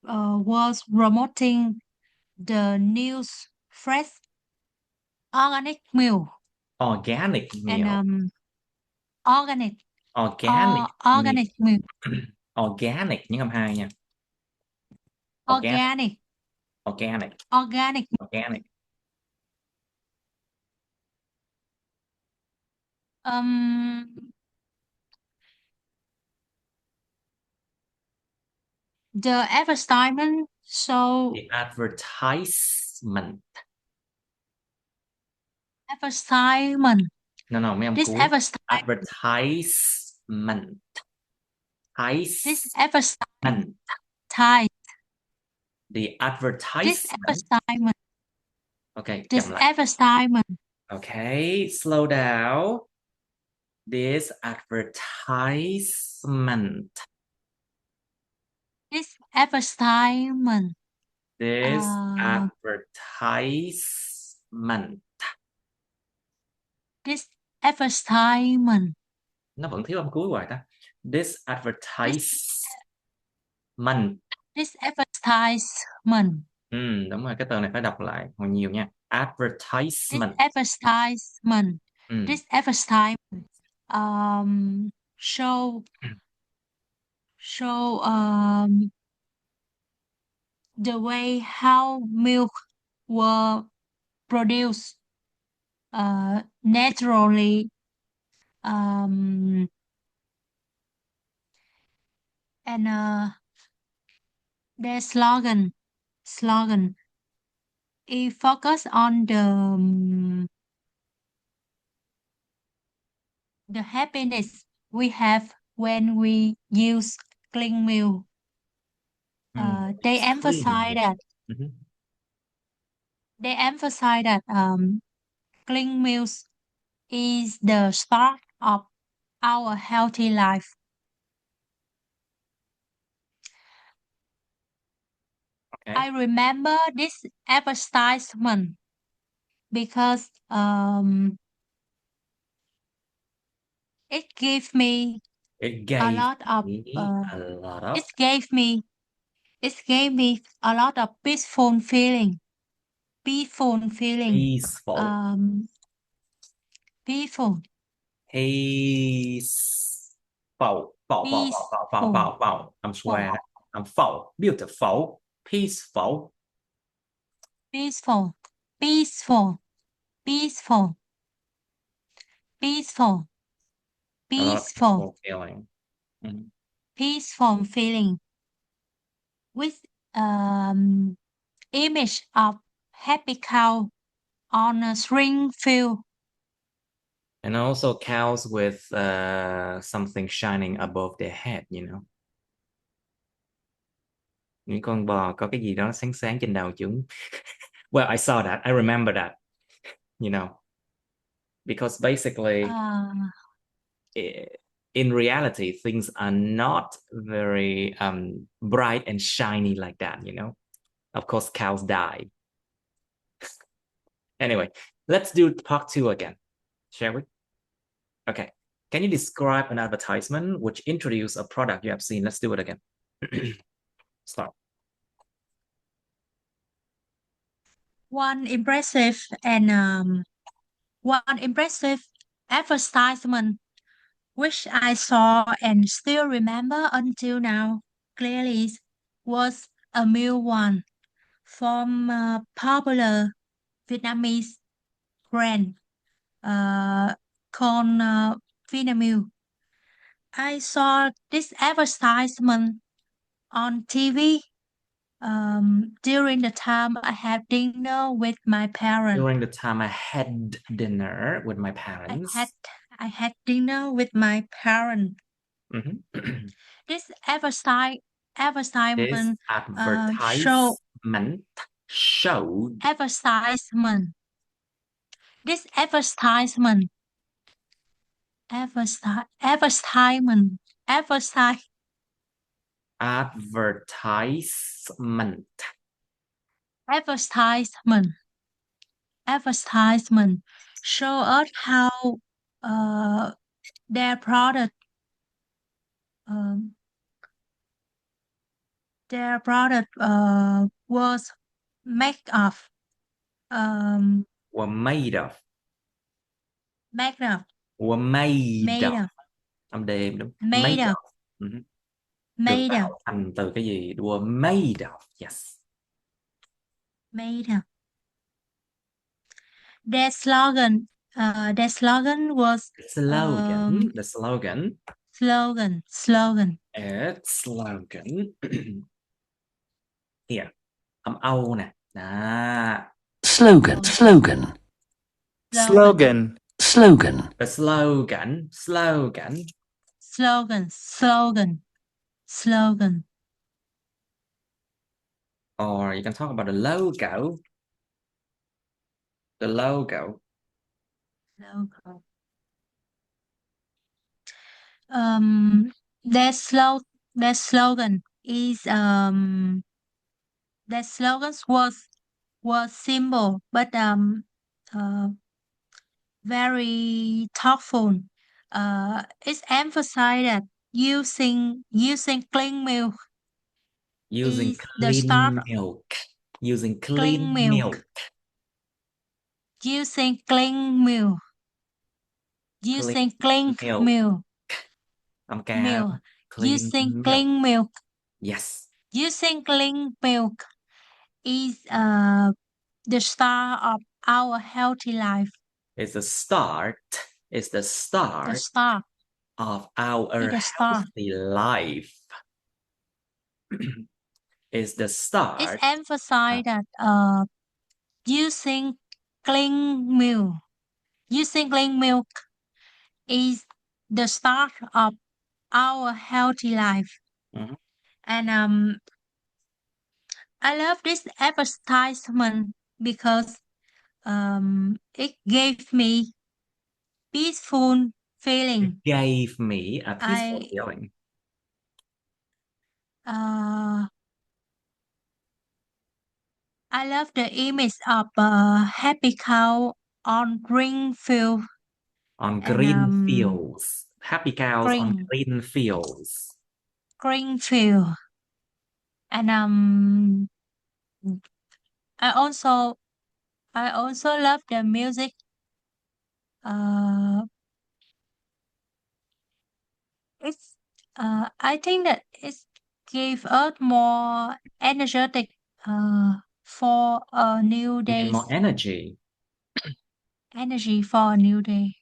Speaker 2: was promoting the new fresh organic milk.
Speaker 1: Organic milk.
Speaker 2: And
Speaker 1: organic
Speaker 2: milk.
Speaker 1: Organic những âm hai nha.
Speaker 2: Organic. The advertisement show.
Speaker 1: The advertisement. No, mấy âm
Speaker 2: This
Speaker 1: cuối. Advertisement.
Speaker 2: This advertisement.
Speaker 1: The advertisement.
Speaker 2: This advertisement.
Speaker 1: Okay,
Speaker 2: this advertisement.
Speaker 1: Okay, slow down. This advertisement.
Speaker 2: This advertisement.
Speaker 1: This advertisement.
Speaker 2: This advertisement.
Speaker 1: Nó vẫn thiếu âm cuối hoài ta. This advertisement.
Speaker 2: This advertisement.
Speaker 1: Đúng rồi, cái từ này phải đọc lại hồi nhiều nha. Advertisement.
Speaker 2: This advertisement. This advertisement show the way how milk were produced naturally, and their slogan it focus on the the happiness we have when we use clean milk. They emphasize that
Speaker 1: Mhm.
Speaker 2: clean milk is the start of our healthy life.
Speaker 1: Okay.
Speaker 2: I remember this advertisement because it gave me
Speaker 1: It
Speaker 2: a
Speaker 1: gave
Speaker 2: lot of
Speaker 1: me a lot of
Speaker 2: it gave me a lot of peaceful feeling. Peaceful feeling.
Speaker 1: peaceful.
Speaker 2: Peaceful.
Speaker 1: Peaceful.
Speaker 2: Peaceful.
Speaker 1: I'm swearing. I'm full. Beautiful. Peaceful.
Speaker 2: Peaceful. Peaceful. Peaceful. Peaceful.
Speaker 1: A lot of
Speaker 2: Peaceful.
Speaker 1: peaceful feeling. Mhm.
Speaker 2: Peaceful feeling. With image of happy cow on a spring field.
Speaker 1: And also cows with something shining above their head, you know. Những con bò có cái gì đó sáng sáng trên đầu chúng. Well, I saw that. I remember that, you know, because basically in reality, things are not very bright and shiny like that, you know. Of course, cows die. Anyway, let's do part 2 again, shall we? Okay. Can you describe an advertisement which introduce a product you have seen? Let's do it again. Start.
Speaker 2: One impressive advertisement which I saw and still remember until now clearly was a meal one from a popular Vietnamese brand called Vinamilk. I saw this advertisement on TV during the time I had dinner with my parents.
Speaker 1: During the time I had dinner with my parents.
Speaker 2: I had dinner with my parents. This advertisement showed this advertisement show us how their product was made of
Speaker 1: were made of. Were
Speaker 2: made of.
Speaker 1: Âm đêm đúng.
Speaker 2: Made of.
Speaker 1: Được tạo thành từ cái gì? Were made of. Yes.
Speaker 2: Made of. Their slogan was
Speaker 1: the slogan.
Speaker 2: It's slogan.
Speaker 1: Here. Âm Âu nè. Đó.
Speaker 3: Slogan.
Speaker 1: The slogan. Or you can talk about the logo. The logo.
Speaker 2: Their slogan is their slogans was simple but very thoughtful. It's emphasized that using clean milk.
Speaker 1: Using clean milk. Using clean milk.
Speaker 2: Using clean milk. Using clean milk.
Speaker 1: Milk.
Speaker 2: Using clean milk.
Speaker 1: Yes.
Speaker 2: Using clean milk is the start of our healthy life.
Speaker 1: It's the start. It's the start of our healthy life. It's the start.
Speaker 2: It's emphasized that using clean milk is the start of our healthy life.
Speaker 1: Mhm.
Speaker 2: And I love this advertisement because it gave me peaceful feeling.
Speaker 1: Gave me a peaceful
Speaker 2: I
Speaker 1: feeling.
Speaker 2: uh, I love the image of a happy cow on green field
Speaker 1: On
Speaker 2: and
Speaker 1: green fields. Happy cows on
Speaker 2: green
Speaker 1: green fields.
Speaker 2: green field. And I also I also love the music. Uh, it's I think that it gave us more energetic for a new
Speaker 1: You need
Speaker 2: day.
Speaker 1: more energy.
Speaker 2: Energy for a new day.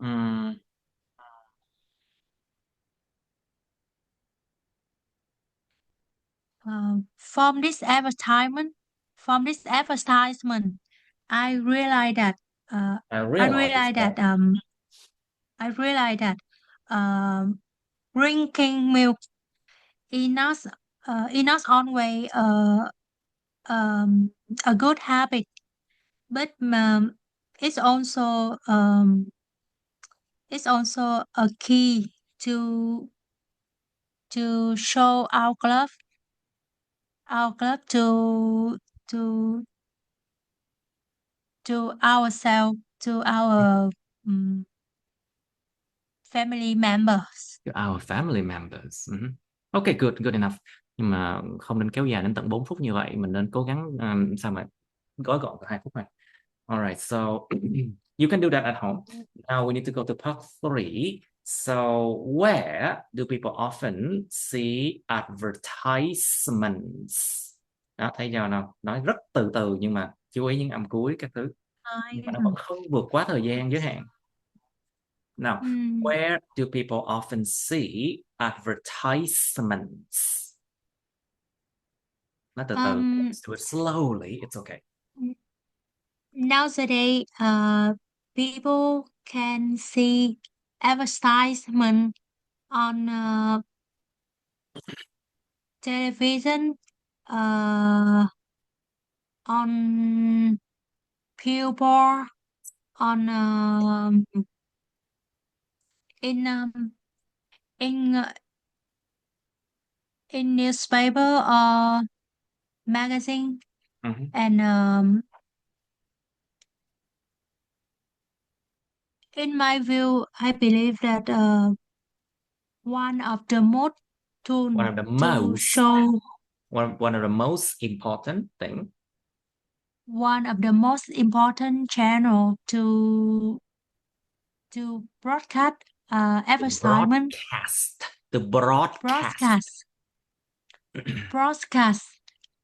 Speaker 1: Mm,
Speaker 2: From this advertisement, from this advertisement, I realized that uh,
Speaker 1: I
Speaker 2: I
Speaker 1: realize
Speaker 2: realized
Speaker 1: that.
Speaker 2: that I realized that um, drinking milk is not always um, a good habit, but it's also a key to show our club to to ourselves, to our um, family members.
Speaker 1: To our family members. Okay, good enough. Nhưng mà không nên kéo dài đến tận 4 phút như vậy. Mình nên cố gắng sao mà gói gọn từ 2 phút này. Alright, so you can do that at home. Now we need to go to part 3. So where do people often see advertisements? Đó, thấy chưa nào? Nói rất từ từ nhưng mà chú ý những âm cuối các thứ. Nhưng mà nó vẫn không vượt quá thời gian giới hạn. Now,
Speaker 2: Mm,
Speaker 1: where do people often see advertisements? Nói từ từ.
Speaker 2: um,
Speaker 1: Let's do it slowly. It's okay.
Speaker 2: Nowadays, people can see advertisement on television, on billboard, on in in uh, in newspaper or magazine,
Speaker 1: Mhm.
Speaker 2: and in my view, I believe that one of the most tool
Speaker 1: One of the
Speaker 2: to
Speaker 1: most
Speaker 2: show
Speaker 1: one of the most important thing
Speaker 2: one of the most important channel to broadcast
Speaker 1: to
Speaker 2: advertisement
Speaker 1: broadcast. To broadcast.
Speaker 2: broadcast broadcast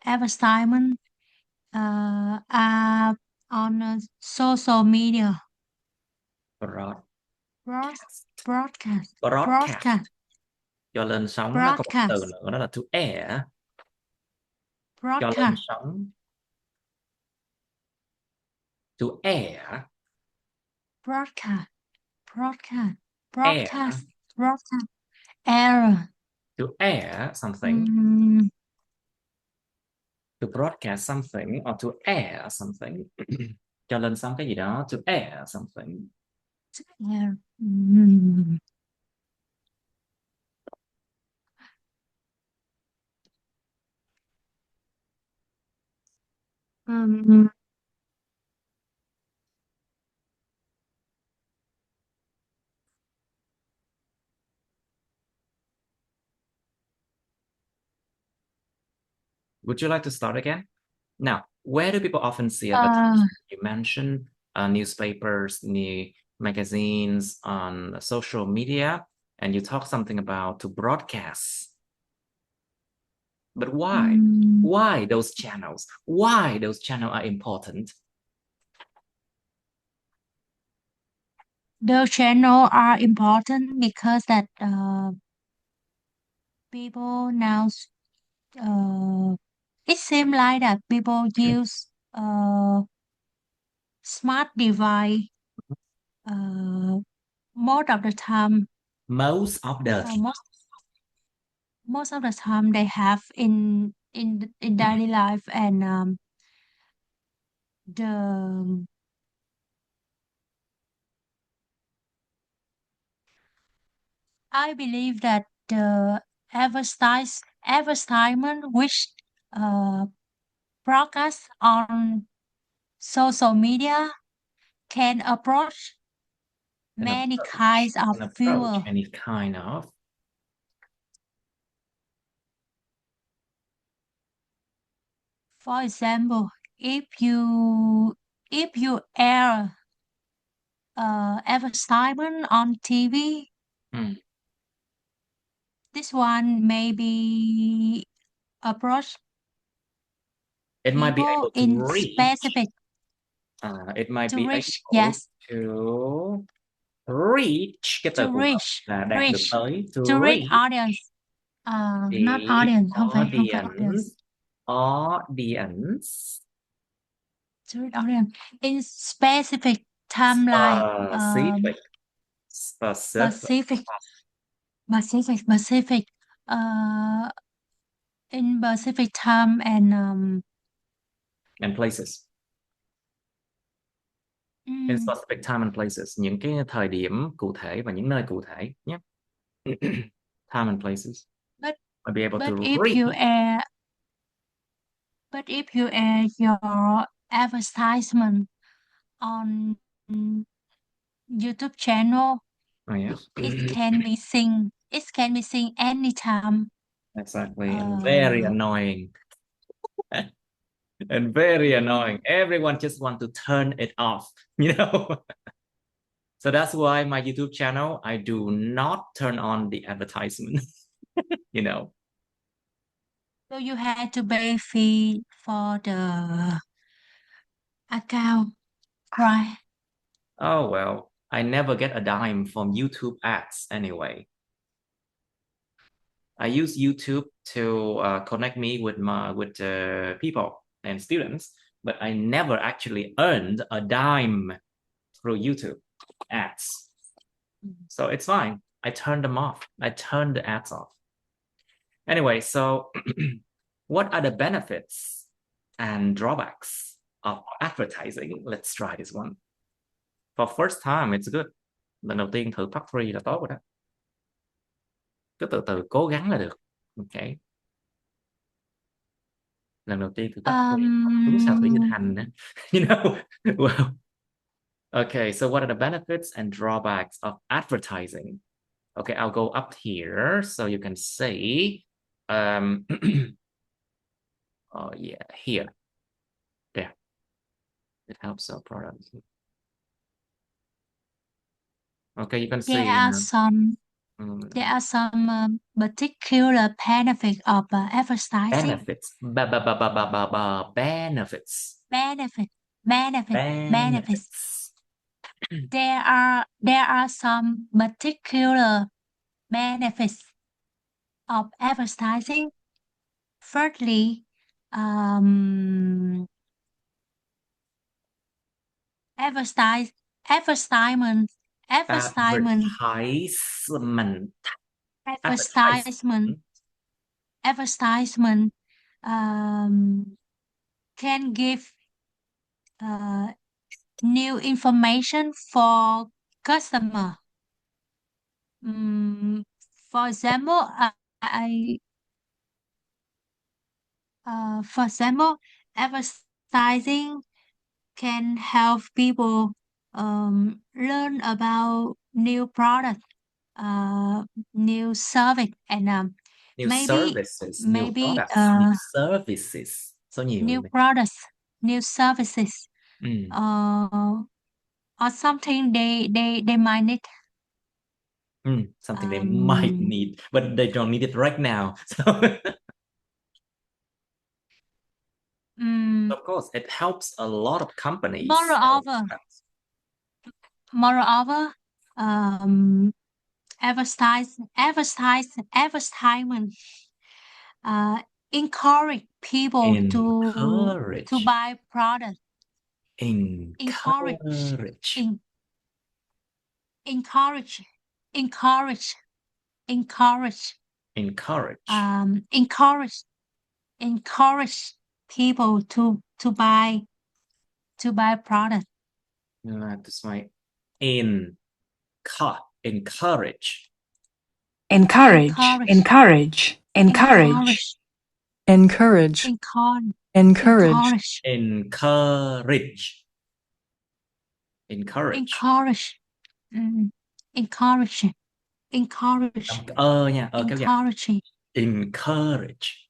Speaker 2: advertisement on social media.
Speaker 1: Broad,
Speaker 2: Broad, broadcast
Speaker 1: broadcast.
Speaker 2: broadcast
Speaker 1: Cho lên sóng nó có một từ
Speaker 2: broadcast
Speaker 1: nữa đó là to air. Cho lên
Speaker 2: broadcast
Speaker 1: sóng. To air.
Speaker 2: broadcast broadcast
Speaker 1: Air.
Speaker 2: broadcast broadcast error.
Speaker 1: To air something.
Speaker 2: Mm,
Speaker 1: To broadcast something or to air something. Cho lên sóng cái gì đó. To air something.
Speaker 2: error. Mm. Um,
Speaker 1: Would you like to start again? Now, where do people often see
Speaker 2: uh,
Speaker 1: advertisements? You mentioned newspapers, magazines, on social media, and you talk something about to broadcast. But why? Why those channels? Why those channels are important?
Speaker 2: the channel are important because that people now it seems like that people use smart device uh, most of the time,
Speaker 1: Most of the
Speaker 2: most of the time they have in daily life, and the I believe that the advertisement which broadcast on social media can approach many kinds of
Speaker 1: can approach
Speaker 2: viewer.
Speaker 1: any kind of.
Speaker 2: For example, if you air advertisement on TV, this one may be approach
Speaker 1: It might be
Speaker 2: people
Speaker 1: able to
Speaker 2: in
Speaker 1: reach.
Speaker 2: specific
Speaker 1: It might
Speaker 2: to
Speaker 1: be
Speaker 2: reach,
Speaker 1: able
Speaker 2: yes,
Speaker 1: to reach. Cái từ
Speaker 2: to
Speaker 1: phù hợp
Speaker 2: reach,
Speaker 1: là đạt được tới. To
Speaker 2: to reach
Speaker 1: reach
Speaker 2: audience. Not
Speaker 1: the
Speaker 2: audience, không phải
Speaker 1: audience.
Speaker 2: audience.
Speaker 1: Audience.
Speaker 2: To reach audience in specific timeline.
Speaker 1: Specific.
Speaker 2: Specific. In specific time and
Speaker 1: Places. In specific time and places. Những cái thời điểm cụ thể và những nơi cụ thể nhé. Time and places. I'll be able to read.
Speaker 2: But if you air your advertisement on YouTube channel, it can be seen. It can be seen anytime.
Speaker 1: Exactly. And very annoying. And very annoying. Everyone just want to turn it off, you know. So that's why my YouTube channel, I do not turn on the advertisement, you know.
Speaker 2: So you had to pay fee for the account, right?
Speaker 1: Oh, well, I never get a dime from YouTube ads anyway. I use YouTube to connect me with people and students, but I never actually earned a dime through YouTube ads. So it's fine. I turned them off. I turned the ads off. Anyway, so what are the benefits and drawbacks of advertising? Let's try this one. For first time, it's good. Lần đầu tiên thử phát free là tốt rồi đó. Cứ từ từ cố gắng là được. Ok. Lần đầu tiên thử phát free. Đúng sao thử hình hành nữa. You know? Well. Okay, so what are the benefits and drawbacks of advertising? Okay, I'll go up here so you can see. Oh yeah, here. There. It helps our products. Okay, you can see.
Speaker 2: There are some particular benefits of advertising.
Speaker 1: Benefits. Benefits.
Speaker 2: Benefits. There are some particular benefits of advertising. Firstly, advertisement can give new information for customer. For example, advertising can help people learn about new product, new service, and
Speaker 1: new services. So
Speaker 2: new products, new services, or something they might need.
Speaker 1: Something they might need, but they don't need it right now. So of course, it helps a lot of companies.
Speaker 2: Moreover, advertisement encourage people to buy products. encourage, encourage, encourage,
Speaker 1: Encourage.
Speaker 2: Encourage people to buy product.
Speaker 1: That's right. Encourage.
Speaker 3: Encourage. Encourage. Encourage. Encourage. Encourage.
Speaker 1: Encourage.
Speaker 2: Encourage. Encourage. Encourage.
Speaker 1: Nha, kéo dài. Encourage.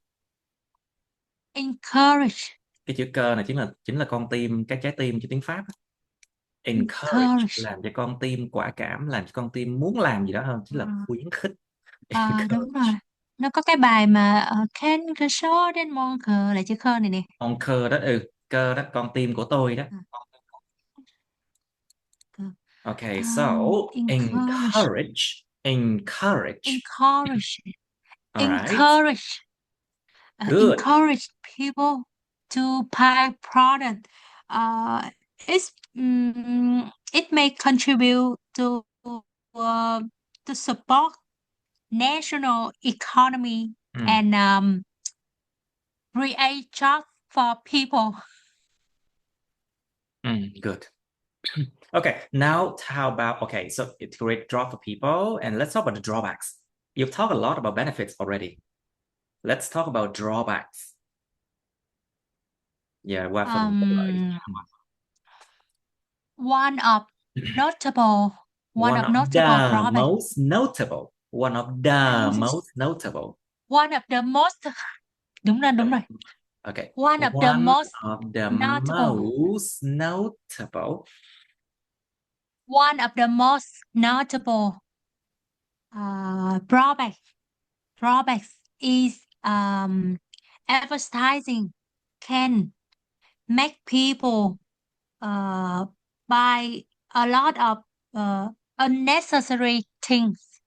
Speaker 2: Encourage.
Speaker 1: Cái chữ cơ này chính là con tim, cái trái tim chữ tiếng Pháp. Encourage làm cho con tim quả cảm, làm cho con tim muốn làm gì đó hơn, chính là khuyến khích.
Speaker 2: Đúng rồi. Nó có cái bài mà can the show đến Monker là chữ khơ này nè.
Speaker 1: Monker đó, cơ đó, con tim của tôi đó. Okay, so encourage. All right. Good.
Speaker 2: Encourage people to buy product. It may contribute to support national economy and create jobs for people.
Speaker 1: Good. Okay, now how about, okay, so it's great job for people, and let's talk about the drawbacks. You've talked a lot about benefits already. Let's talk about drawbacks. Yeah, qua phần bất lợi.
Speaker 2: One of the notable drawbacks.
Speaker 1: One of the most notable.
Speaker 2: One of the most. Đúng rồi.
Speaker 1: Okay.
Speaker 2: One of the most notable. One of the most notable drawbacks is advertising can make people buy a lot of unnecessary things.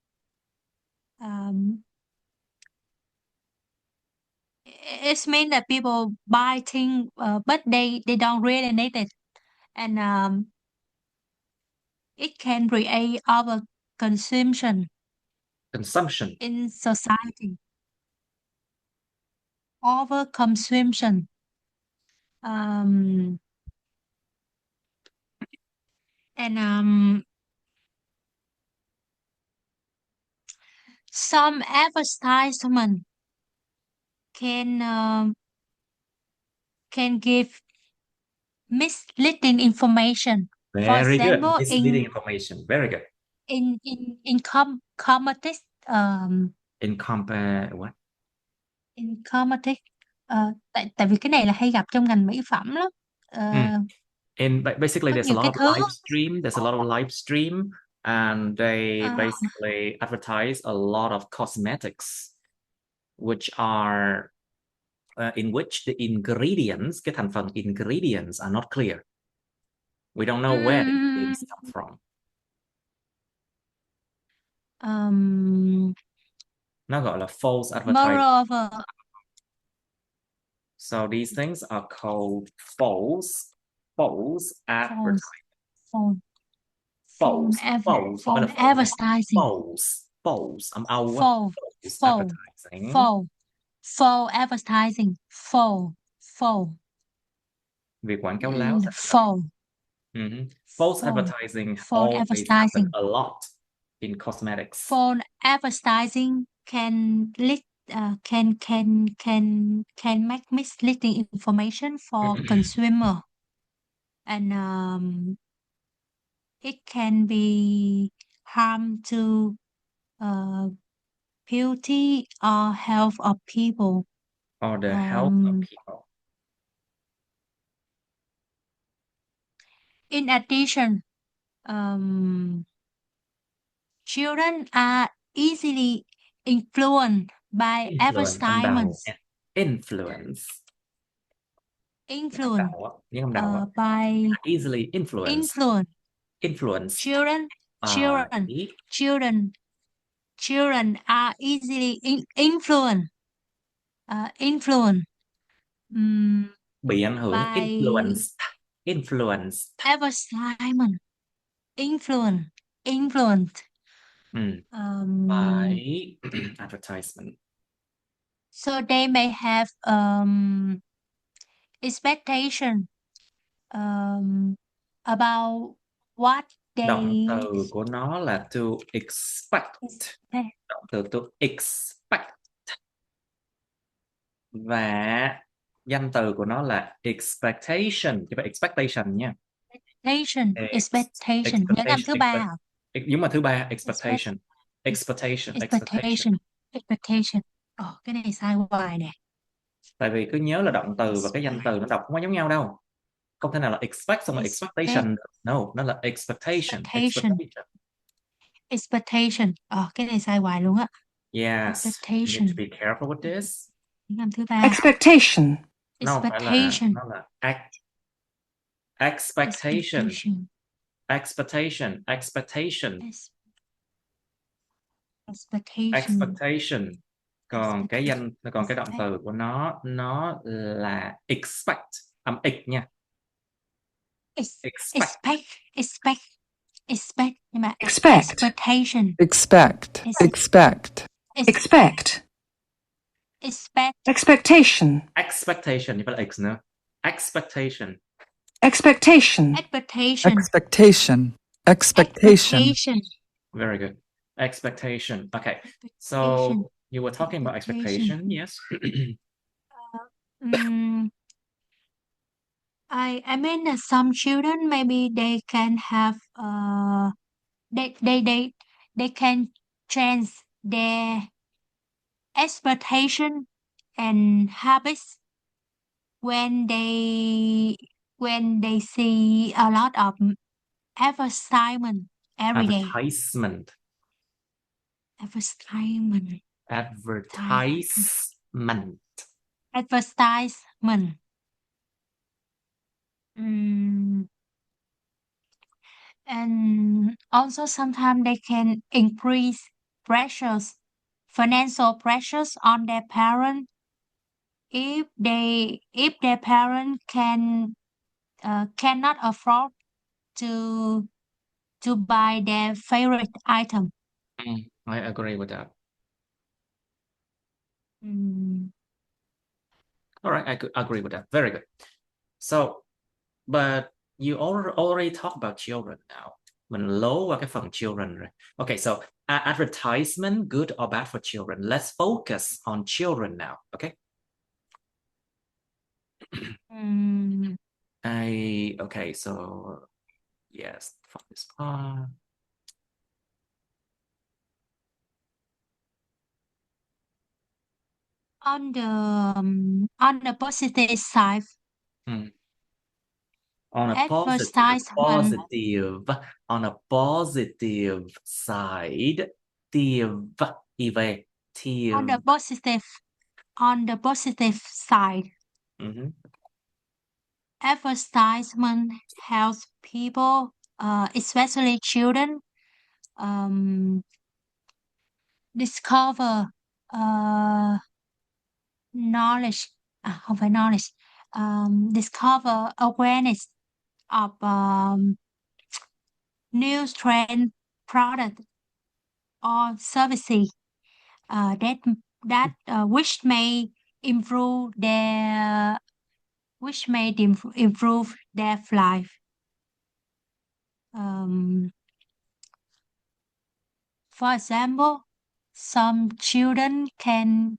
Speaker 2: It means that people buy things, but they don't really need it, and it can create overconsumption in society. Overconsumption. And some advertisement can give misleading information.
Speaker 1: Very
Speaker 2: For example,
Speaker 1: good. Misleading information. Very good.
Speaker 2: In cosmetics.
Speaker 1: What?
Speaker 2: In cosmetics. Tại vì cái này là hay gặp trong ngành mỹ phẩm lắm.
Speaker 1: Basically, there's a lot of live stream. There's a lot of live stream, and they basically advertise a lot of cosmetics, which are in which the ingredients, cái thành phần ingredients are not clear. We don't know where the ingredients come from. Nó gọi là false advertising.
Speaker 2: Moreover,
Speaker 1: so these things are called false advertising. False advertising. False. I'm out. False advertising.
Speaker 2: False advertising. False.
Speaker 1: Việc quảng cáo láo.
Speaker 2: False.
Speaker 1: False advertising always happen a lot in cosmetics.
Speaker 2: False advertising can lead can make misleading information for consumer, and it can be harm to beauty or health of people.
Speaker 1: Or the health of people.
Speaker 2: In addition, children are easily influenced by advertisements.
Speaker 1: Influence.
Speaker 2: By
Speaker 1: easily influence.
Speaker 2: Children are easily influenced.
Speaker 1: Bị ảnh hưởng. Influence.
Speaker 2: Advertisement. Influence. influenced.
Speaker 1: By advertisement.
Speaker 2: So they may have expectation about what
Speaker 1: Động
Speaker 2: they
Speaker 1: từ của nó là to expect. Động từ to expect. Và danh từ của nó là expectation, chứ phải expectation nha.
Speaker 2: Expectation. Nhớ năm thứ ba hả?
Speaker 1: Đúng mà thứ ba, expectation. Expectation.
Speaker 2: Cái này sai hoài nè.
Speaker 1: Tại vì cứ nhớ là động từ và cái danh từ nó đọc không có giống nhau đâu. Không thể nào là expect xong rồi expectation. No, nó là expectation.
Speaker 2: Expectation. Cái này sai hoài luôn á.
Speaker 1: Yes. You need to be careful with this.
Speaker 2: Năm thứ ba.
Speaker 3: Expectation.
Speaker 1: Nó phải là expectation. Còn cái động từ của nó là expect. Âm ịch nha.
Speaker 2: Expect. Nhưng mà
Speaker 3: Expectation. Expectation.
Speaker 1: Expectation. Như phải là x nữa. Expectation. Very good. Expectation. Okay. So you were talking about expectation, yes?
Speaker 2: I mean that some children maybe they can have they can change their expectation and habits when they see a lot of advertisement every day.
Speaker 1: Advertisement.
Speaker 2: And also sometimes they can increase financial pressures on their parents if their parent cannot afford to buy their favorite item.
Speaker 1: I agree with that. All right, I could agree with that. Very good. So, but you already talked about children now. Mình lố qua cái phần children rồi. Okay, so advertisement, good or bad for children? Let's focus on children now, okay? Okay, so yes, from this part.
Speaker 2: On the positive side.
Speaker 1: On a positive side,
Speaker 2: on the positive side. Advertisement helps people, especially children, discover knowledge. Không phải knowledge. Discover awareness of new trend product or services that which may improve their life. For example, some children can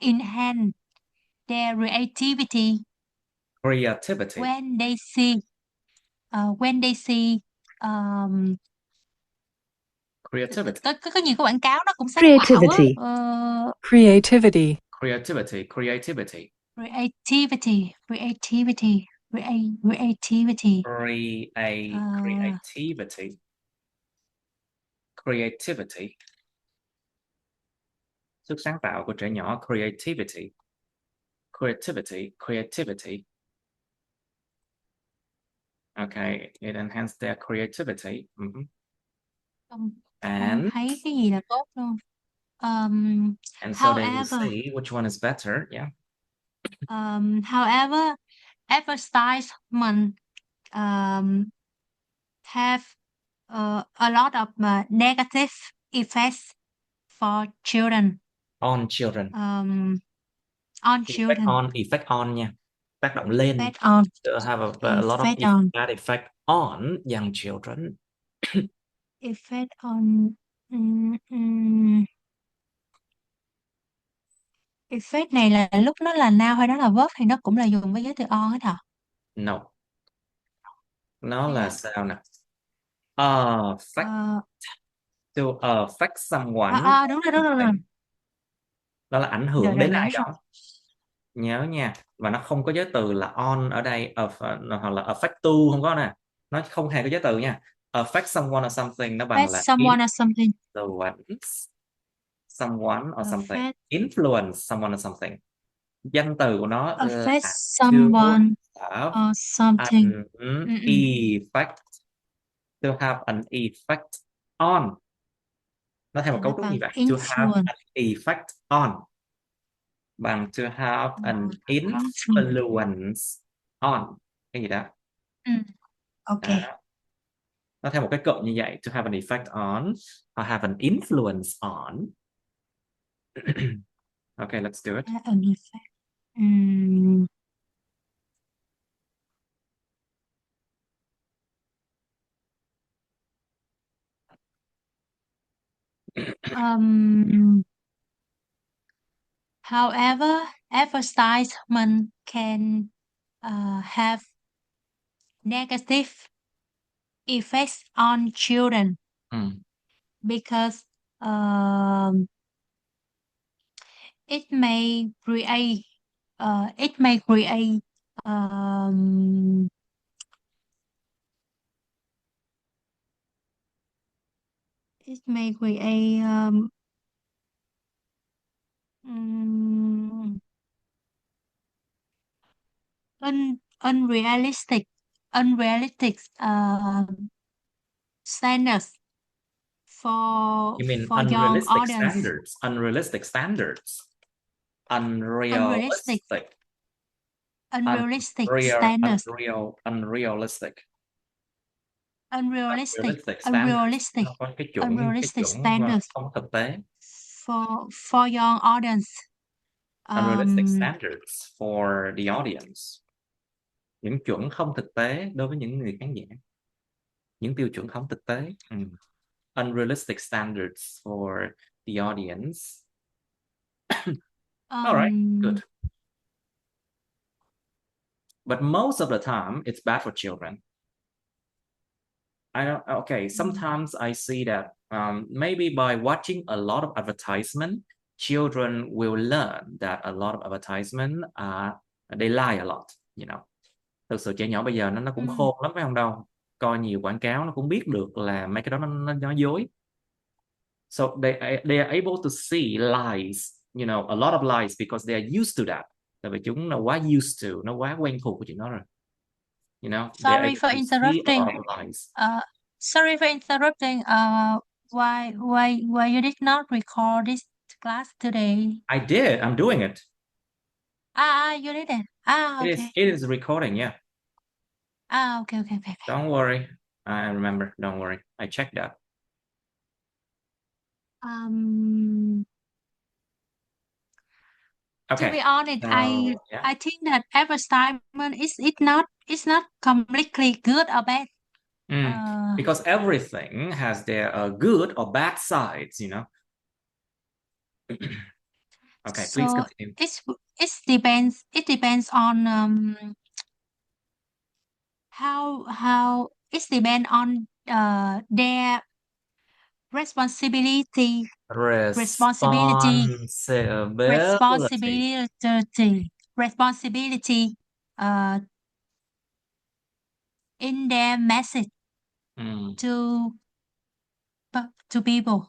Speaker 2: enhance their creativity when they see
Speaker 1: creativity.
Speaker 2: Có nhiều cái quảng cáo nó cũng sách
Speaker 3: Creativity. Creativity.
Speaker 1: Sức sáng tạo của trẻ nhỏ, creativity. Okay, it enhanced their creativity.
Speaker 2: Không thấy cái gì là tốt luôn.
Speaker 1: And so they will see which one is better, yeah.
Speaker 2: However, advertisement have a lot of negative effects for children.
Speaker 1: On children.
Speaker 2: On children.
Speaker 1: Effect on nha. Tác động lên.
Speaker 2: Effect on.
Speaker 1: Have a lot of
Speaker 2: Effect on.
Speaker 1: bad effect on young children.
Speaker 2: Effect on. Effect này là lúc nó là noun hay nó là verb thì nó cũng là dùng với giới từ on hết hả?
Speaker 1: No. Nó
Speaker 2: Hay
Speaker 1: là
Speaker 2: là
Speaker 1: sao nè? Affect. To affect someone.
Speaker 2: Đúng rồi.
Speaker 1: Đó là ảnh hưởng
Speaker 2: Rồi
Speaker 1: đến
Speaker 2: nhớ
Speaker 1: ai
Speaker 2: rồi.
Speaker 1: đó. Nhớ nha. Và nó không có giới từ là on ở đây, hoặc là affect to, không có nè. Nó không hề có giới từ nha. Affect someone or something nó bằng
Speaker 2: Affect
Speaker 1: là
Speaker 2: someone or something.
Speaker 1: influence someone or something.
Speaker 2: Affect.
Speaker 1: Influence someone or something. Danh từ của nó là
Speaker 2: Affect
Speaker 1: to
Speaker 2: someone
Speaker 1: have
Speaker 2: or something.
Speaker 1: an effect. To have an effect on. Nó theo một cấu trúc như vậy. To have
Speaker 2: Influence.
Speaker 1: an effect on. Bằng to have an influence on. Cái gì đó.
Speaker 2: Ok.
Speaker 1: Đó. Nó theo một cái cụm như vậy. To have an effect on. Or have an influence on. Okay, let's do it.
Speaker 2: An effect. However, advertisement can have negative effects on children because it may create it may create unrealistic standards for
Speaker 1: You mean
Speaker 2: young
Speaker 1: unrealistic
Speaker 2: audience.
Speaker 1: standards? Unrealistic standards.
Speaker 2: Unrealistic
Speaker 1: Unrealistic.
Speaker 2: standards.
Speaker 1: Unrealistic.
Speaker 2: Unrealistic
Speaker 1: Nó có cái chuẩn
Speaker 2: standards
Speaker 1: không thực tế.
Speaker 2: for young audience.
Speaker 1: Unrealistic standards for the audience. Những chuẩn không thực tế đối với những người khán giả. Những tiêu chuẩn không thực tế. Unrealistic standards for the audience. All right, good. But most of the time, it's bad for children. Sometimes I see that maybe by watching a lot of advertisement, children will learn that a lot of advertisement, they lie a lot, you know. Thực sự trẻ nhỏ bây giờ nó cũng khôn lắm phải không đâu. Coi nhiều quảng cáo nó cũng biết được là mấy cái đó nó dối. So they are able to see lies, you know, a lot of lies because they are used to that. Tại vì chúng nó quá used to, nó quá quen thuộc của chuyện đó rồi. You know,
Speaker 2: sorry for interrupting. Sorry for interrupting. Why you did not record this class today?
Speaker 1: I did. I'm doing it.
Speaker 2: You did it. Okay.
Speaker 1: It is recording, yeah.
Speaker 2: Okay.
Speaker 1: Don't worry. I remember. Don't worry. I checked that. Okay.
Speaker 2: To be honest, I think that advertisement is not completely good or bad.
Speaker 1: Because everything has their good or bad sides, you know. Okay, so please continue.
Speaker 2: It depends on how it depends on their responsibility in their message to people.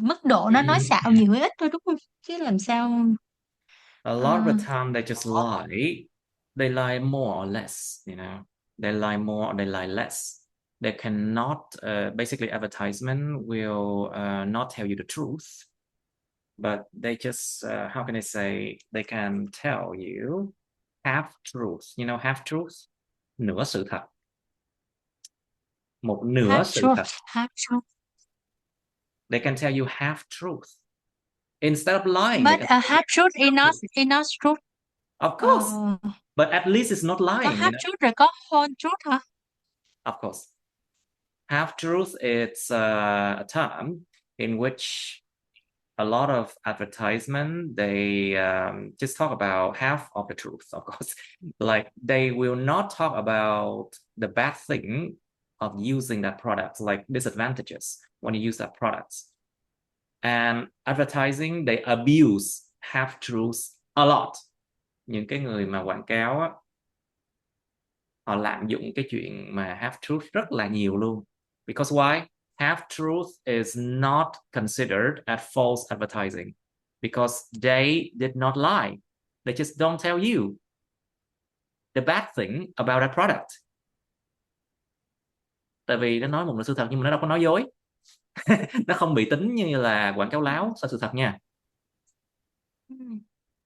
Speaker 2: Mức độ nó nói xạo nhiều hay ít thôi đúng không? Chứ làm sao...
Speaker 1: A lot of the time they just lie. They lie more or less, you know. They lie more or they lie less. They cannot, basically advertisement will not tell you the truth. but they just how can I say, they can tell you half truth. You know half truth, nửa sự thật, một nửa
Speaker 2: Half
Speaker 1: sự
Speaker 2: truth,
Speaker 1: thật.
Speaker 2: half truth.
Speaker 1: They can tell you half truth instead of lying. They
Speaker 2: But
Speaker 1: can
Speaker 2: a
Speaker 1: tell you
Speaker 2: half truth is not truth.
Speaker 1: of course,
Speaker 2: Ờ,
Speaker 1: but at least it's not
Speaker 2: có
Speaker 1: lying, you
Speaker 2: half
Speaker 1: know.
Speaker 2: truth rồi có whole truth hả?
Speaker 1: Of course, half truth, it's a term in which a lot of advertisement, they just talk about half of the truth, of course. Like they will not talk about the bad thing of using that product, like disadvantages when you use that product. And advertising, they abuse half truths a lot. Những cái người mà quảng cáo á, họ lạm dụng cái chuyện mà half truth rất là nhiều luôn. Because why? Half truth is not considered as false advertising because they did not lie. They just don't tell you the bad thing about that product. Tại vì nó nói một là sự thật nhưng mà nó đâu có nói dối. Nó không bị tính như là quảng cáo láo sai sự thật nha.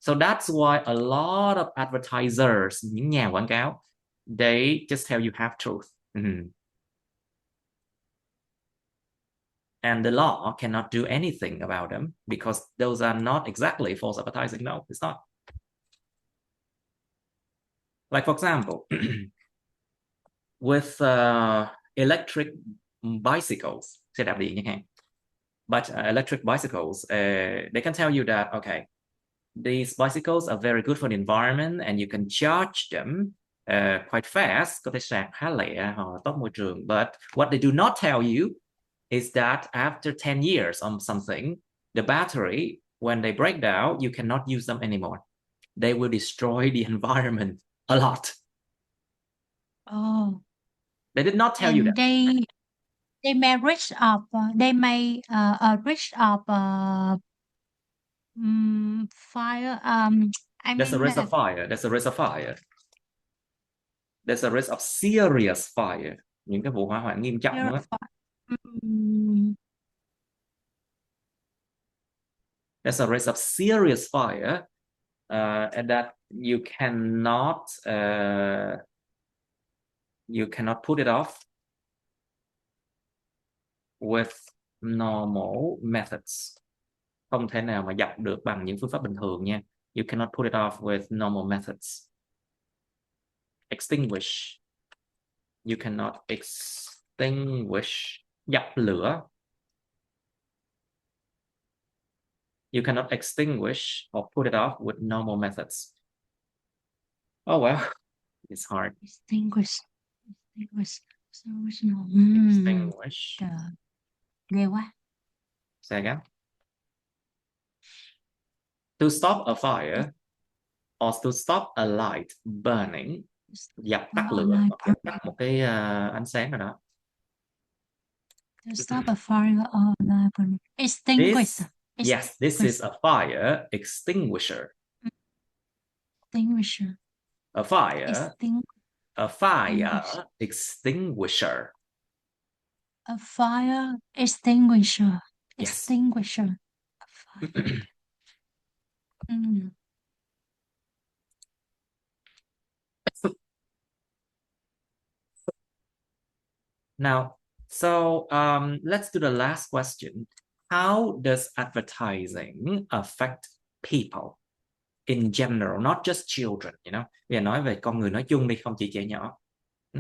Speaker 1: So that's why a lot of advertisers, những nhà quảng cáo, they just tell you half truth. And the law cannot do anything about them because those are not exactly false advertising. No, it's not. Like, for example, with electric bicycles, xe đạp điện chẳng hạn. But electric bicycles, they can tell you that, okay, these bicycles are very good for the environment and you can charge them quite fast, có thể sạc khá lẹ, họ tốt môi trường. But what they do not tell you is that after 10 years on something, the battery, when they break down, you cannot use them anymore. They will destroy the environment a lot.
Speaker 2: Oh.
Speaker 1: They did not tell you that.
Speaker 2: They may risk of fire.
Speaker 1: There's a risk of fire. There's a risk of fire. There's a risk of serious fire. Những cái vụ hỏa hoạn nghiêm trọng đó. There's a risk of serious fire, and that you cannot put it off with normal methods. Không thể nào mà dập được bằng những phương pháp bình thường nha. You cannot put it off with normal methods. Extinguish. You cannot extinguish. Dập lửa. You cannot extinguish or put it off with normal methods. Oh well, it's hard.
Speaker 2: Extinguish.
Speaker 1: Extinguish.
Speaker 2: Ghê quá.
Speaker 1: Say again. To stop a fire or to stop a light burning, dập tắt lửa, dập tắt một cái ánh sáng nào đó.
Speaker 2: To stop a fire or light burning. Extinguish.
Speaker 1: Yes, this is a fire extinguisher.
Speaker 2: Extinguisher.
Speaker 1: A fire extinguisher.
Speaker 2: A fire extinguisher.
Speaker 1: Yes.
Speaker 2: Extinguisher. A fire.
Speaker 1: Now, so let's do the last question. How does advertising affect people in general, not just children, you know? Bây giờ nói về con người nói chung đi, không chỉ trẻ nhỏ.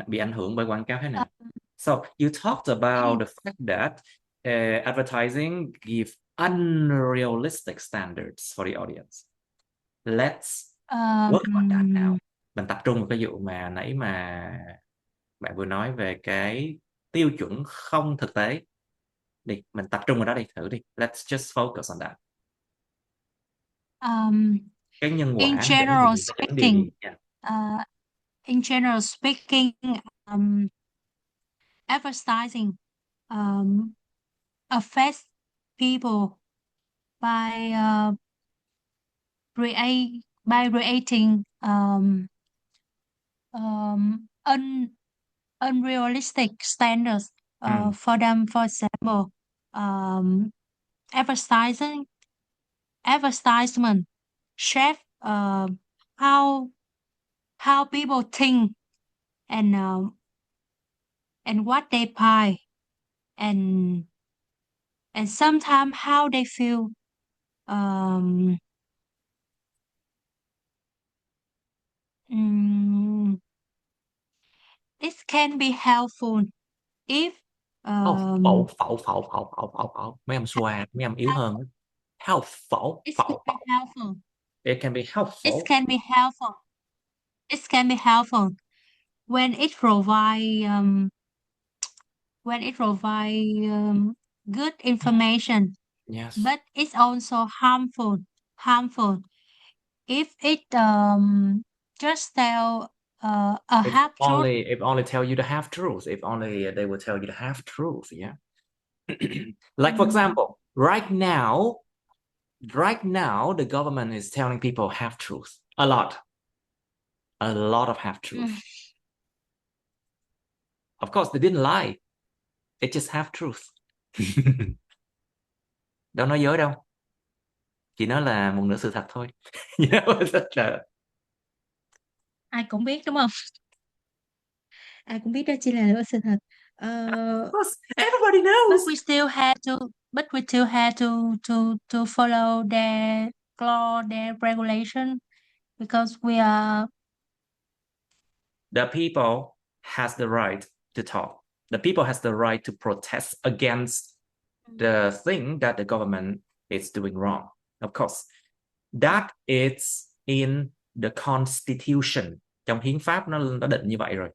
Speaker 1: Bị ảnh hưởng bởi quảng cáo thế nào? So, you talked about the fact that advertising give unrealistic standards for the audience. Let's work on that now. Mình tập trung vào cái vụ mà nãy mà bạn vừa nói về cái tiêu chuẩn không thực tế. Đi, mình tập trung vào đó đi, thử đi. Let's just focus on that. Cái nhân quả
Speaker 2: In general speaking, advertising affects people by creating unrealistic standards for them. For example, advertising advertisement shape how people think and what they buy and sometimes how they feel. Um, mm, it can be helpful if
Speaker 1: Phẩu phẩu phẩu phẩu phẩu phẩu phẩu, mấy âm xoa, mấy âm yếu hơn. Helpful
Speaker 2: it can
Speaker 1: phẩu
Speaker 2: be
Speaker 1: phẩu.
Speaker 2: helpful.
Speaker 1: It can be
Speaker 2: It
Speaker 1: helpful.
Speaker 2: can be helpful. It can be helpful when it provide good information,
Speaker 1: Yes.
Speaker 2: but it's also harmful if it just tell a half truth.
Speaker 1: If only tell you the half truth. If only they will tell you the half truth. Yeah. Like for example, right now, the government is telling people half truth. A lot of half truth. Of course, they didn't lie. It's just half truth. Đâu nói dối đâu. Chỉ nói là một nửa sự thật thôi. Rất là
Speaker 2: Ai cũng biết đúng không? Ai cũng biết đó chỉ là nửa sự thật.
Speaker 1: Of course, everybody knows.
Speaker 2: But we still had to follow their law, their regulation, because we are
Speaker 1: The people has the right to talk. The people has the right to protest against the thing that the government is doing wrong. Of course, that is in the constitution. Trong hiến pháp nó định như vậy rồi.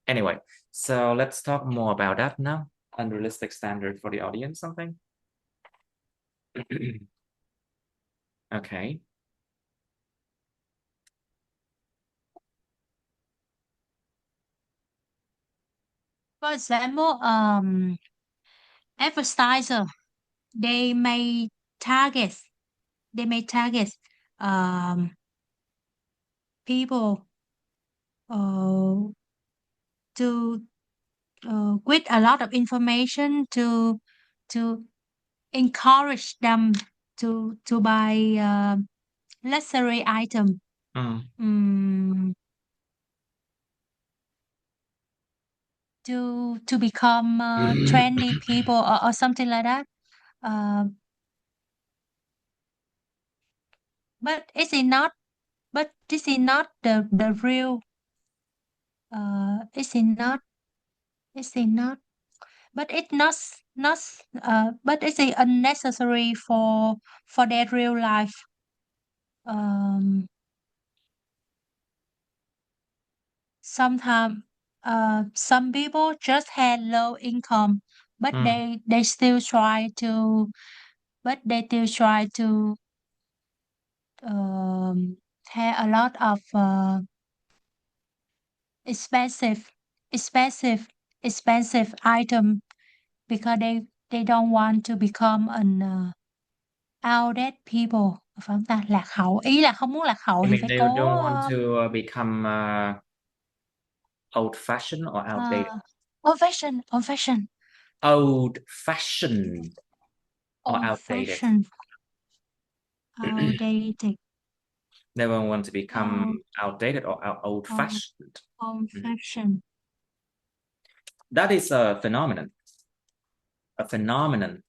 Speaker 1: Anyway, so let's talk more about that now. Unrealistic standard for the audience, something. Okay.
Speaker 2: For example, advertiser, they may target people to with a lot of information to encourage them to buy luxury item. To become trendy people or something like that. But is it not? But this is not the real. Is it not? Is it not? But it's not. But it's unnecessary for their real life. Sometimes, some people just had low income, but they still try to. But they still try to have a lot of expensive expensive item because they don't want to become an outdated people. Phải không ta? Lạc hậu, ý là không muốn lạc hậu
Speaker 1: I
Speaker 2: thì
Speaker 1: mean,
Speaker 2: phải
Speaker 1: they
Speaker 2: cố
Speaker 1: don't want to become old-fashioned or outdated.
Speaker 2: Old-fashioned
Speaker 1: Old-fashioned or outdated.
Speaker 2: Outdated.
Speaker 1: Never want to become outdated or old-fashioned.
Speaker 2: Old-fashioned.
Speaker 1: That is a phenomenon. A phenomenon.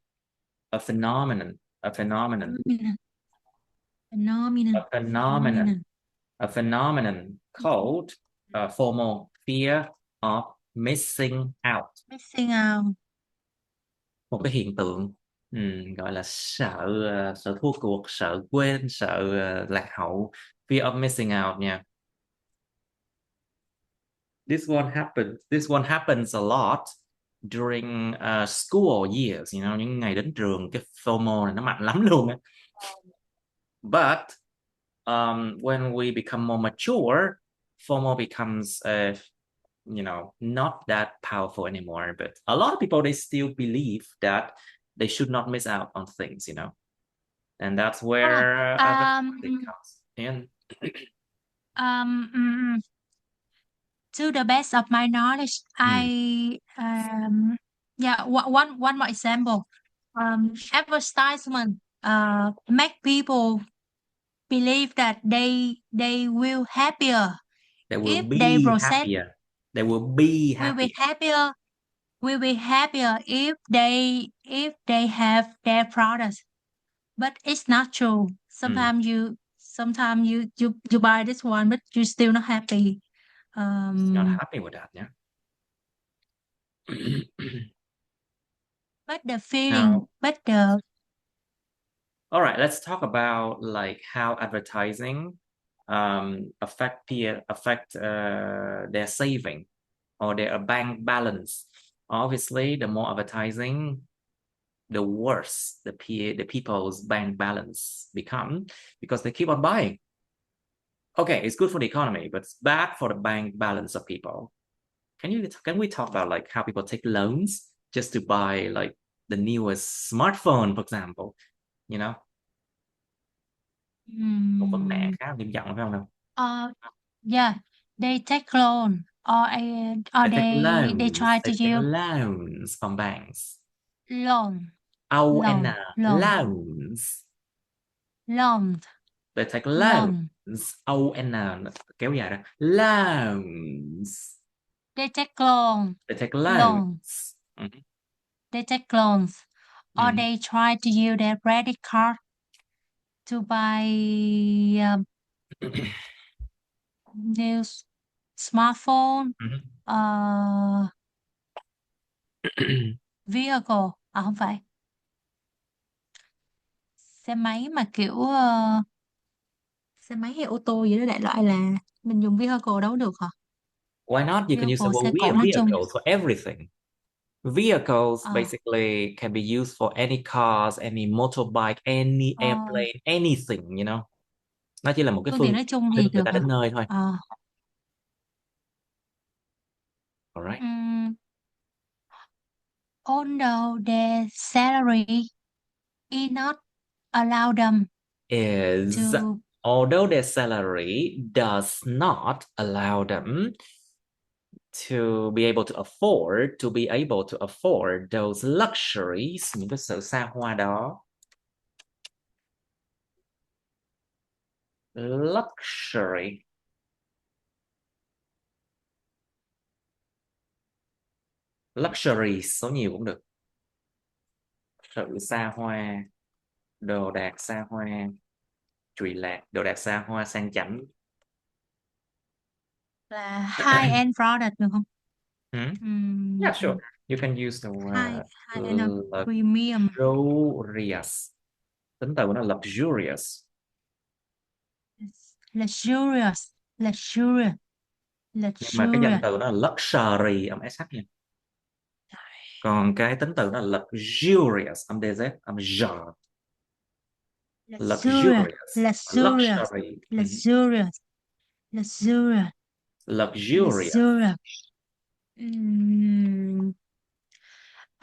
Speaker 1: A phenomenon. A phenomenon.
Speaker 2: Phenomenon.
Speaker 1: A phenomenon. A phenomenon called FOMO, fear of missing out.
Speaker 2: Missing out.
Speaker 1: Một cái hiện tượng gọi là sợ thua cuộc, sợ quên, sợ lạc hậu, fear of missing out nha. This one happens a lot during school years, những ngày đến trường cái FOMO này nó mạnh lắm luôn á. But when we become more mature, FOMO becomes not that powerful anymore. But a lot of people, they still believe that they should not miss out on things, and that's where it comes in.
Speaker 2: To the best of my knowledge, one more example. Advertisement make people believe that they will happier
Speaker 1: They will
Speaker 2: if they
Speaker 1: be
Speaker 2: process
Speaker 1: happier. They will be
Speaker 2: will be
Speaker 1: happier.
Speaker 2: happier will be happier if they have their products. But it's not true. Sometimes you buy this one, but you're still not happy.
Speaker 1: Not
Speaker 2: Um,
Speaker 1: happy with that, yeah.
Speaker 2: but the feeling,
Speaker 1: Now,
Speaker 2: but the
Speaker 1: all right, let's talk about like how advertising affect their saving or their bank balance. Obviously, the more advertising, the worse the people's bank balance become because they keep on buying. Okay, it's good for the economy, but it's bad for the bank balance of people. Can we talk about like how people take loans just to buy like the newest smartphone, for example? You know, một vấn nạn
Speaker 2: um,
Speaker 1: khá nghiêm trọng phải không nào?
Speaker 2: uh, yeah, they take loan or
Speaker 1: They take
Speaker 2: they
Speaker 1: loans.
Speaker 2: try
Speaker 1: They
Speaker 2: to
Speaker 1: take
Speaker 2: use
Speaker 1: loans from banks.
Speaker 2: loan,
Speaker 1: O-N,
Speaker 2: loan, loan,
Speaker 1: loans.
Speaker 2: loan,
Speaker 1: They take
Speaker 2: loan.
Speaker 1: loans. O-N, kéo dài ra. Loans.
Speaker 2: They take loan,
Speaker 1: They take
Speaker 2: loan.
Speaker 1: loans.
Speaker 2: They take loans, or
Speaker 1: Mhm.
Speaker 2: they try to use their credit card to buy new smartphone,
Speaker 1: Mhm.
Speaker 2: vehicle, không phải, xe máy mà kiểu xe máy hay ô tô gì đó, đại loại là mình dùng vehicle đâu được hả?
Speaker 1: Why not? You can use the
Speaker 2: Vehicle, xe
Speaker 1: word
Speaker 2: cộ nói chung.
Speaker 1: vehicle for everything. Vehicles
Speaker 2: Ờ,
Speaker 1: basically can be used for any cars, any motorbike, any
Speaker 2: ờ,
Speaker 1: airplane, anything, you know. Nó chỉ là một cái
Speaker 2: phương
Speaker 1: phương
Speaker 2: tiện nói
Speaker 1: tiện
Speaker 2: chung
Speaker 1: đưa
Speaker 2: thì
Speaker 1: người
Speaker 2: được
Speaker 1: ta
Speaker 2: hả?
Speaker 1: đến nơi thôi.
Speaker 2: Ờ.
Speaker 1: Alright.
Speaker 2: Although their salary is not allow them
Speaker 1: Is
Speaker 2: to
Speaker 1: although their salary does not allow them to be able to afford those luxuries, những cái sự xa hoa đó. Luxury. Luxury số nhiều cũng được. Sự xa hoa, đồ đạc xa hoa, trụy lạc, đồ đạc xa hoa sang chảnh.
Speaker 2: là high end product được không?
Speaker 1: Yeah, sure. You can use the
Speaker 2: High
Speaker 1: word
Speaker 2: high end premium.
Speaker 1: luxurious. Tính từ nó luxurious.
Speaker 2: Luxurious, luxurious,
Speaker 1: Nhưng mà cái danh
Speaker 2: luxurious,
Speaker 1: từ nó là luxury âm SH nha. Còn cái tính từ nó là luxurious âm DZ âm J.
Speaker 2: luxurious,
Speaker 1: Luxurious.
Speaker 2: luxurious,
Speaker 1: Luxury.
Speaker 2: luxurious, luxurious,
Speaker 1: Luxurious.
Speaker 2: luxurious.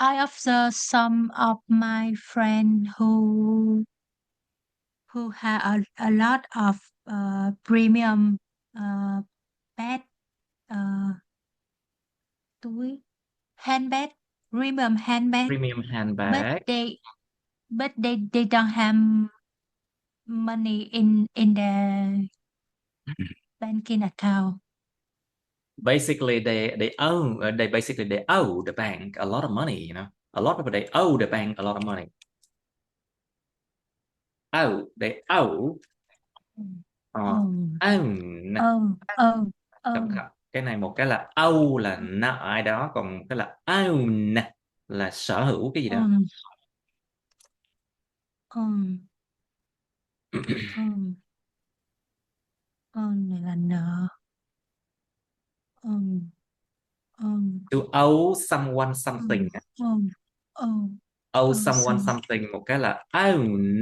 Speaker 2: I observe some of my friends who have a lot of premium bag, túi, handbag, premium handbag,
Speaker 1: Premium
Speaker 2: but
Speaker 1: handbag.
Speaker 2: they don't have money in their banking account.
Speaker 1: Basically they owe the bank a lot of money, you know. A lot of people they owe the bank a lot of money. They owe
Speaker 2: Own,
Speaker 1: own. Cẩn thận. Cái này một cái là owe là nợ ai đó, còn cái là own là sở hữu cái gì đó.
Speaker 2: own này là nợ.
Speaker 1: To owe someone something. Owe someone something một cái là own.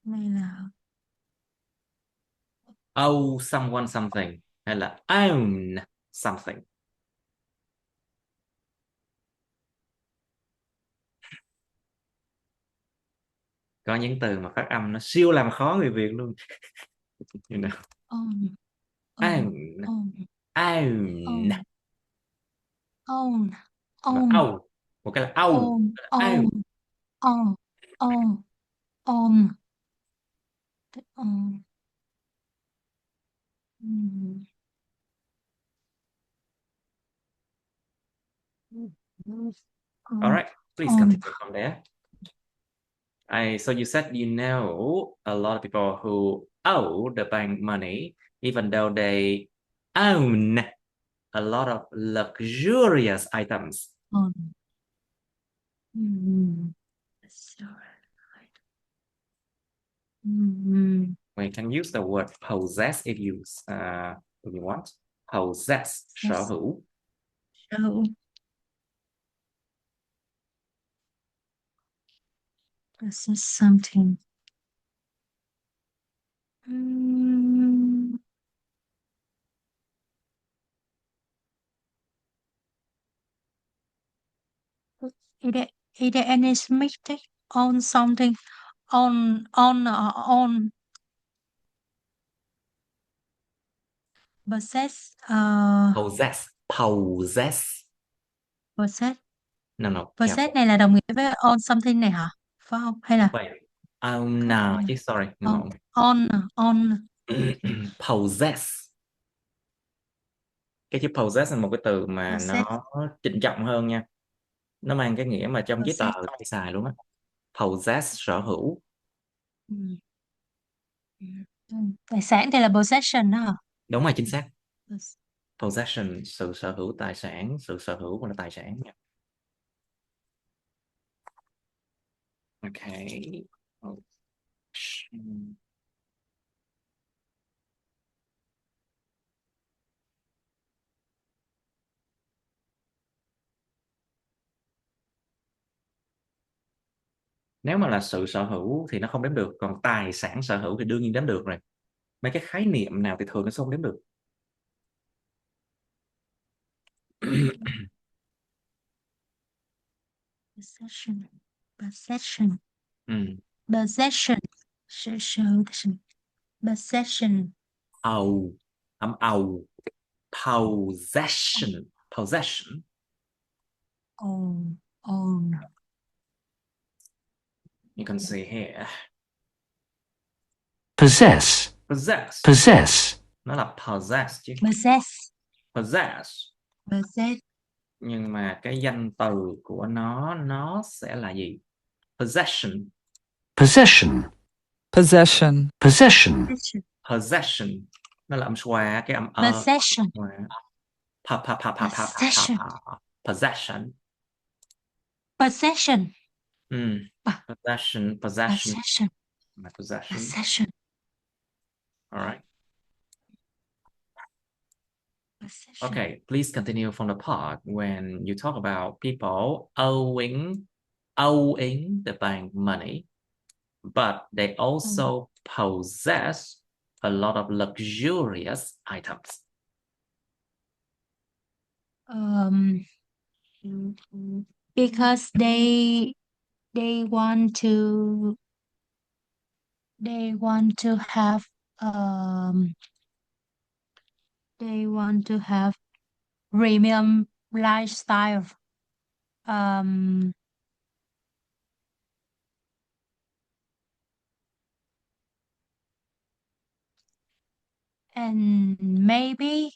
Speaker 2: Này là
Speaker 1: Owe someone something hay là own something. Có những từ mà phát âm nó siêu làm khó người Việt luôn. You know.
Speaker 2: own,
Speaker 1: Own.
Speaker 2: Own.
Speaker 1: Và
Speaker 2: Own.
Speaker 1: own. Một cái là own.
Speaker 2: Own.
Speaker 1: Own.
Speaker 2: Own. Own. Own. Own. Own. Mm.
Speaker 1: All
Speaker 2: Own.
Speaker 1: right, please
Speaker 2: Own.
Speaker 1: continue from there. So you said you know a lot of people who owe the bank money, even though they own a lot of luxurious items.
Speaker 2: Own. Mm. Mm.
Speaker 1: We can use the word possess if you want. Possess, sở hữu.
Speaker 2: So, this is something. Mm. Is there any mistake on something on possess
Speaker 1: Possess. Possess.
Speaker 2: possess
Speaker 1: No,
Speaker 2: possess
Speaker 1: careful.
Speaker 2: này là đồng nghĩa với on something này hả, phải không, hay là
Speaker 1: Wait. No, chứ sorry. No.
Speaker 2: on
Speaker 1: Possess. Cái chữ possess là một cái từ mà
Speaker 2: possess
Speaker 1: nó trịnh trọng hơn nha. Nó mang cái nghĩa mà trong giấy tờ
Speaker 2: possess.
Speaker 1: hay xài luôn á. Possess, sở hữu.
Speaker 2: Ừ. Ừ. Ừ. Tài sản thì là possession đó hả?
Speaker 1: Đúng rồi, chính xác. Possession, sự sở hữu tài sản, sự sở hữu là tài sản nha. Okay. Nếu mà là sự sở hữu thì nó không đếm được, còn tài sản sở hữu thì đương nhiên đếm được rồi. Mấy cái khái niệm nào thì thường nó sẽ không đếm được.
Speaker 2: Possession. Possession.
Speaker 1: Ừ.
Speaker 2: Possession. Possession.
Speaker 1: Ầu, âm ầu. Possession. Possession.
Speaker 2: Own.
Speaker 1: You can see here.
Speaker 3: Possess.
Speaker 1: Possess.
Speaker 3: Possess.
Speaker 1: Nó là possess chứ.
Speaker 2: Possess.
Speaker 1: Possess.
Speaker 2: Possess.
Speaker 1: Nhưng mà cái danh từ của nó sẽ là gì? Possession.
Speaker 3: Possession.
Speaker 4: Possession.
Speaker 3: Possession.
Speaker 1: Possession. Nó là âm xoa, cái âm
Speaker 2: Possession. Possession.
Speaker 1: Possession.
Speaker 2: Possession.
Speaker 1: Possession.
Speaker 2: Possession.
Speaker 1: Possession.
Speaker 2: Possession.
Speaker 1: All right.
Speaker 2: Possession.
Speaker 1: Okay, please continue from the part when you talk about people owing the bank money, but they also possess a lot of luxurious items.
Speaker 2: Because they want to have premium lifestyle. And maybe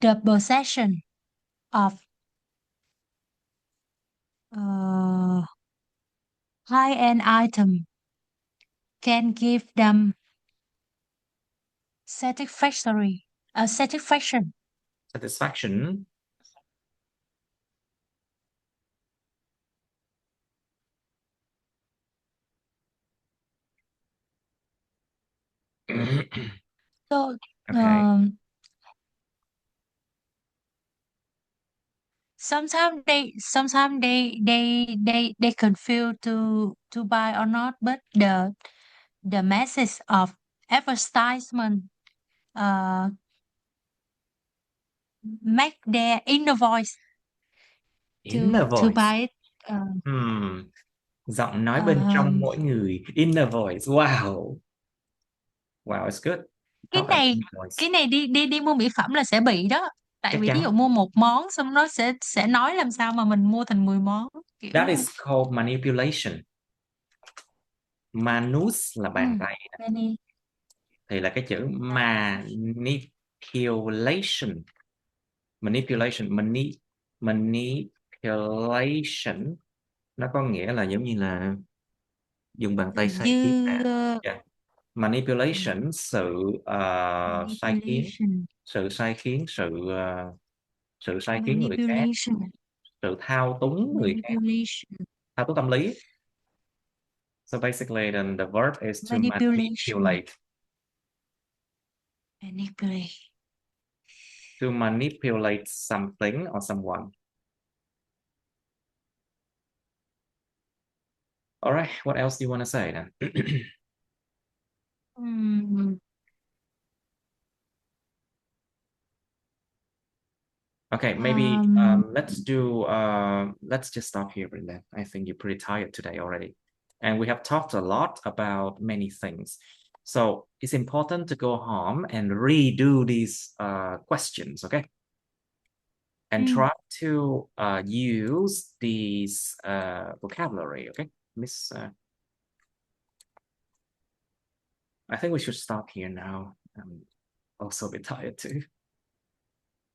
Speaker 2: the possession of high-end item can give them satisfaction.
Speaker 1: Satisfaction.
Speaker 2: So,
Speaker 1: Okay.
Speaker 2: sometimes they confuse to buy or not, but the message of advertisement make their inner voice
Speaker 1: Inner
Speaker 2: to
Speaker 1: voice.
Speaker 2: buy it.
Speaker 1: Giọng nói bên trong mỗi người. Inner voice. Wow. Wow, it's good.
Speaker 2: Cái
Speaker 1: Talk about
Speaker 2: này
Speaker 1: inner voice.
Speaker 2: đi mua mỹ phẩm là sẽ bị đó. Tại
Speaker 1: Chắc
Speaker 2: vì thí dụ
Speaker 1: chắn.
Speaker 2: mua một món xong nó sẽ nói làm sao mà mình mua thành 10 món kiểu.
Speaker 1: That is called manipulation. Manus là bàn
Speaker 2: Ừ.
Speaker 1: tay,
Speaker 2: Many.
Speaker 1: thì là cái chữ manipulation. Manipulation nó có nghĩa là giống như là dùng bàn tay sai khiến nè.
Speaker 2: Dư
Speaker 1: Yeah. Manipulation, sự sai khiến,
Speaker 2: manipulation.
Speaker 1: sự sai khiến, sự sai khiến người khác,
Speaker 2: Manipulation.
Speaker 1: sự thao túng người khác,
Speaker 2: Manipulation.
Speaker 1: thao túng tâm lý. So basically then the verb is to
Speaker 2: Manipulation.
Speaker 1: manipulate.
Speaker 2: Manipulate.
Speaker 1: To manipulate something or someone. All right, what else do you want to say then? Okay, maybe let's just stop here and then. I think you're pretty tired today already. And we have talked a lot about many things. So it's important to go home and redo these questions, okay? And try to use these vocabulary, okay? Miss, I think we should stop here now. I'm also a bit tired too.